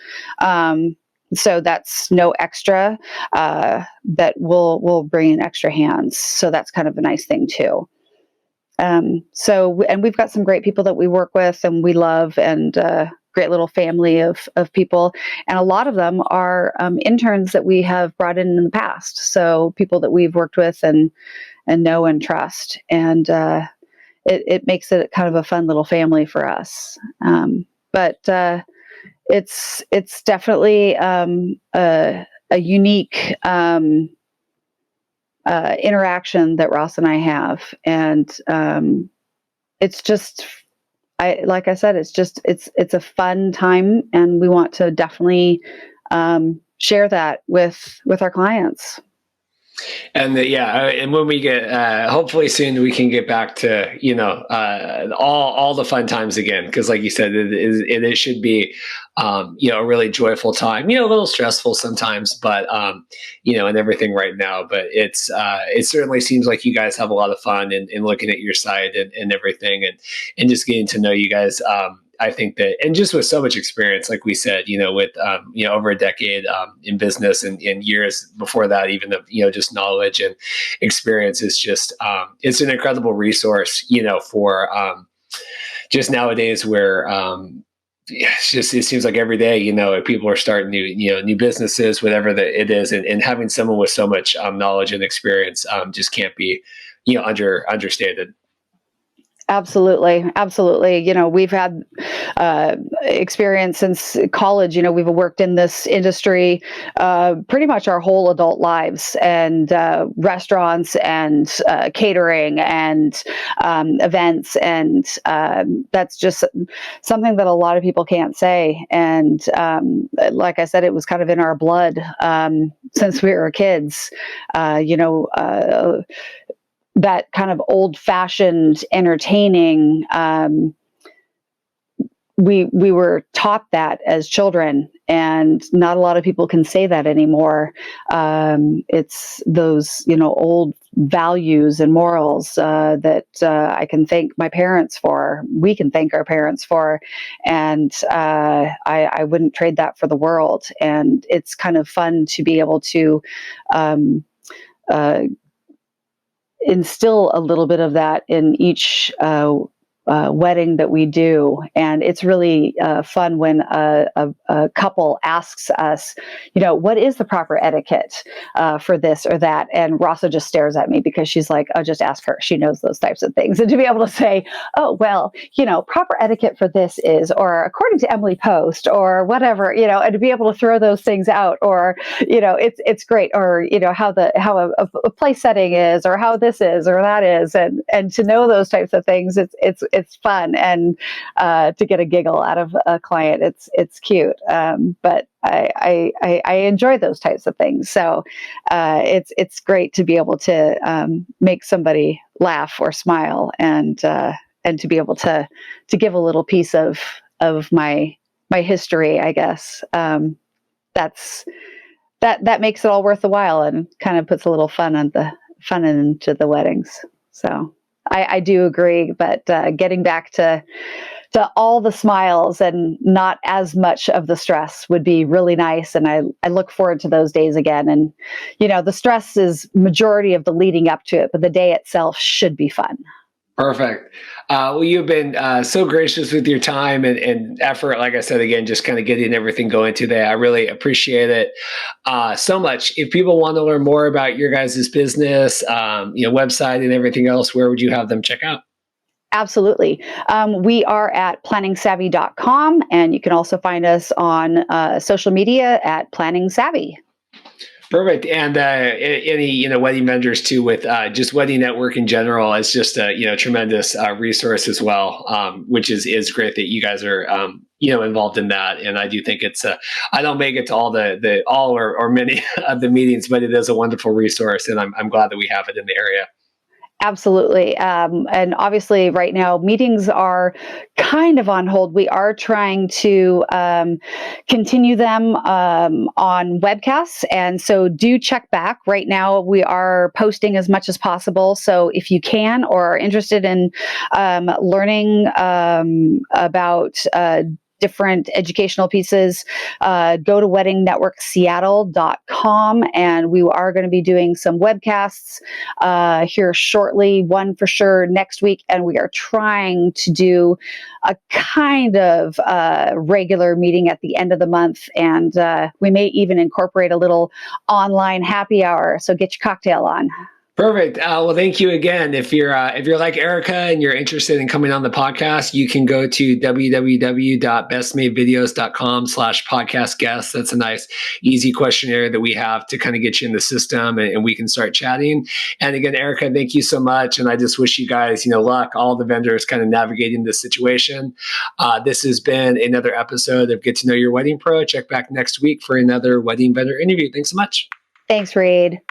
So that's no extra, that we'll bring in extra hands. So that's kind of a nice thing too. And we've got some great people that we work with and we love, and great little family of people. And a lot of them are interns that we have brought in the past. So people that we've worked with and know and trust. And it makes it kind of a fun little family for us. But it's definitely a unique interaction that Ross and I have. And it's just, like I said, it's a fun time, and we want to definitely share that with our clients. And and when we get, hopefully soon, we can get back to all the fun times again. Because, like you said, it should be a really joyful time. A little stressful sometimes, but and everything right now. But it certainly seems like you guys have a lot of fun in looking at your site and everything, and just getting to know you guys. I think that, and just with so much experience, like we said, with, over a decade in business and years before that, even of, just knowledge and experience is just, it's an incredible resource, for just nowadays where, Yeah, it seems like every day, people are starting new businesses, whatever it is, and having someone with so much knowledge and experience just can't be, understated. Absolutely, absolutely. We've had experience since college. We've worked in this industry pretty much our whole adult lives, and restaurants and catering and events, and that's just something that a lot of people can't say. And like I said, it was kind of in our blood since we were kids. That kind of old-fashioned entertaining. We were taught that as children, and not a lot of people can say that anymore. It's those old values and morals that I can thank my parents for. We can thank our parents for, and I wouldn't trade that for the world. And it's kind of fun to be able to. Uh, Instill a little bit of that in each wedding that we do. And it's really fun when a couple asks us, what is the proper etiquette for this or that? And Rasa just stares at me because she's like, oh, just ask her. She knows those types of things. And to be able to say, oh, well, proper etiquette for this is, or according to Emily Post, or whatever, and to be able to throw those things out, or, it's great, or, how a place setting is, or how this is, or that is. And to know those types of things, it's fun, and to get a giggle out of a client, it's cute. But I enjoy those types of things. So it's great to be able to make somebody laugh or smile, and to be able to give a little piece of my history, I guess. That makes it all worth the while, and kind of puts a little fun into the weddings. So I do agree, but getting back to all the smiles and not as much of the stress would be really nice. And I look forward to those days again. And, the stress is majority of the leading up to it, but the day itself should be fun. Perfect. Well, you've been so gracious with your time and effort. Like I said, again, just kind of getting everything going today. I really appreciate it so much. If people want to learn more about your guys' business, website and everything else, where would you have them check out? Absolutely. We are at PlanningSavvy.com, and you can also find us on social media at PlanningSavvy. Perfect. And any wedding vendors too, with just wedding network in general, it's just a tremendous resource as well, which is great that you guys are involved in that. And I do think it's I don't make it to all or many of the meetings, but it is a wonderful resource, and I'm glad that we have it in the area. Absolutely. And obviously right now meetings are kind of on hold. We are trying to continue them on webcasts. And so do check back. Right now we are posting as much as possible. So if you can, or are interested in learning about different educational pieces, go to weddingnetworkseattle.com, and we are going to be doing some webcasts here shortly, one for sure next week, and we are trying to do a kind of regular meeting at the end of the month, and we may even incorporate a little online happy hour, so get your cocktail on. Perfect. Well, thank you again. If you're like Erika and you're interested in coming on the podcast, you can go to www.bestmadevideos.com/podcast guest. That's a nice, easy questionnaire that we have to kind of get you in the system, and we can start chatting. And again, Erika, thank you so much. And I just wish you guys, luck, all the vendors kind of navigating this situation. This has been another episode of Get to Know Your Wedding Pro. Check back next week for another wedding vendor interview. Thanks so much. Thanks, Reed.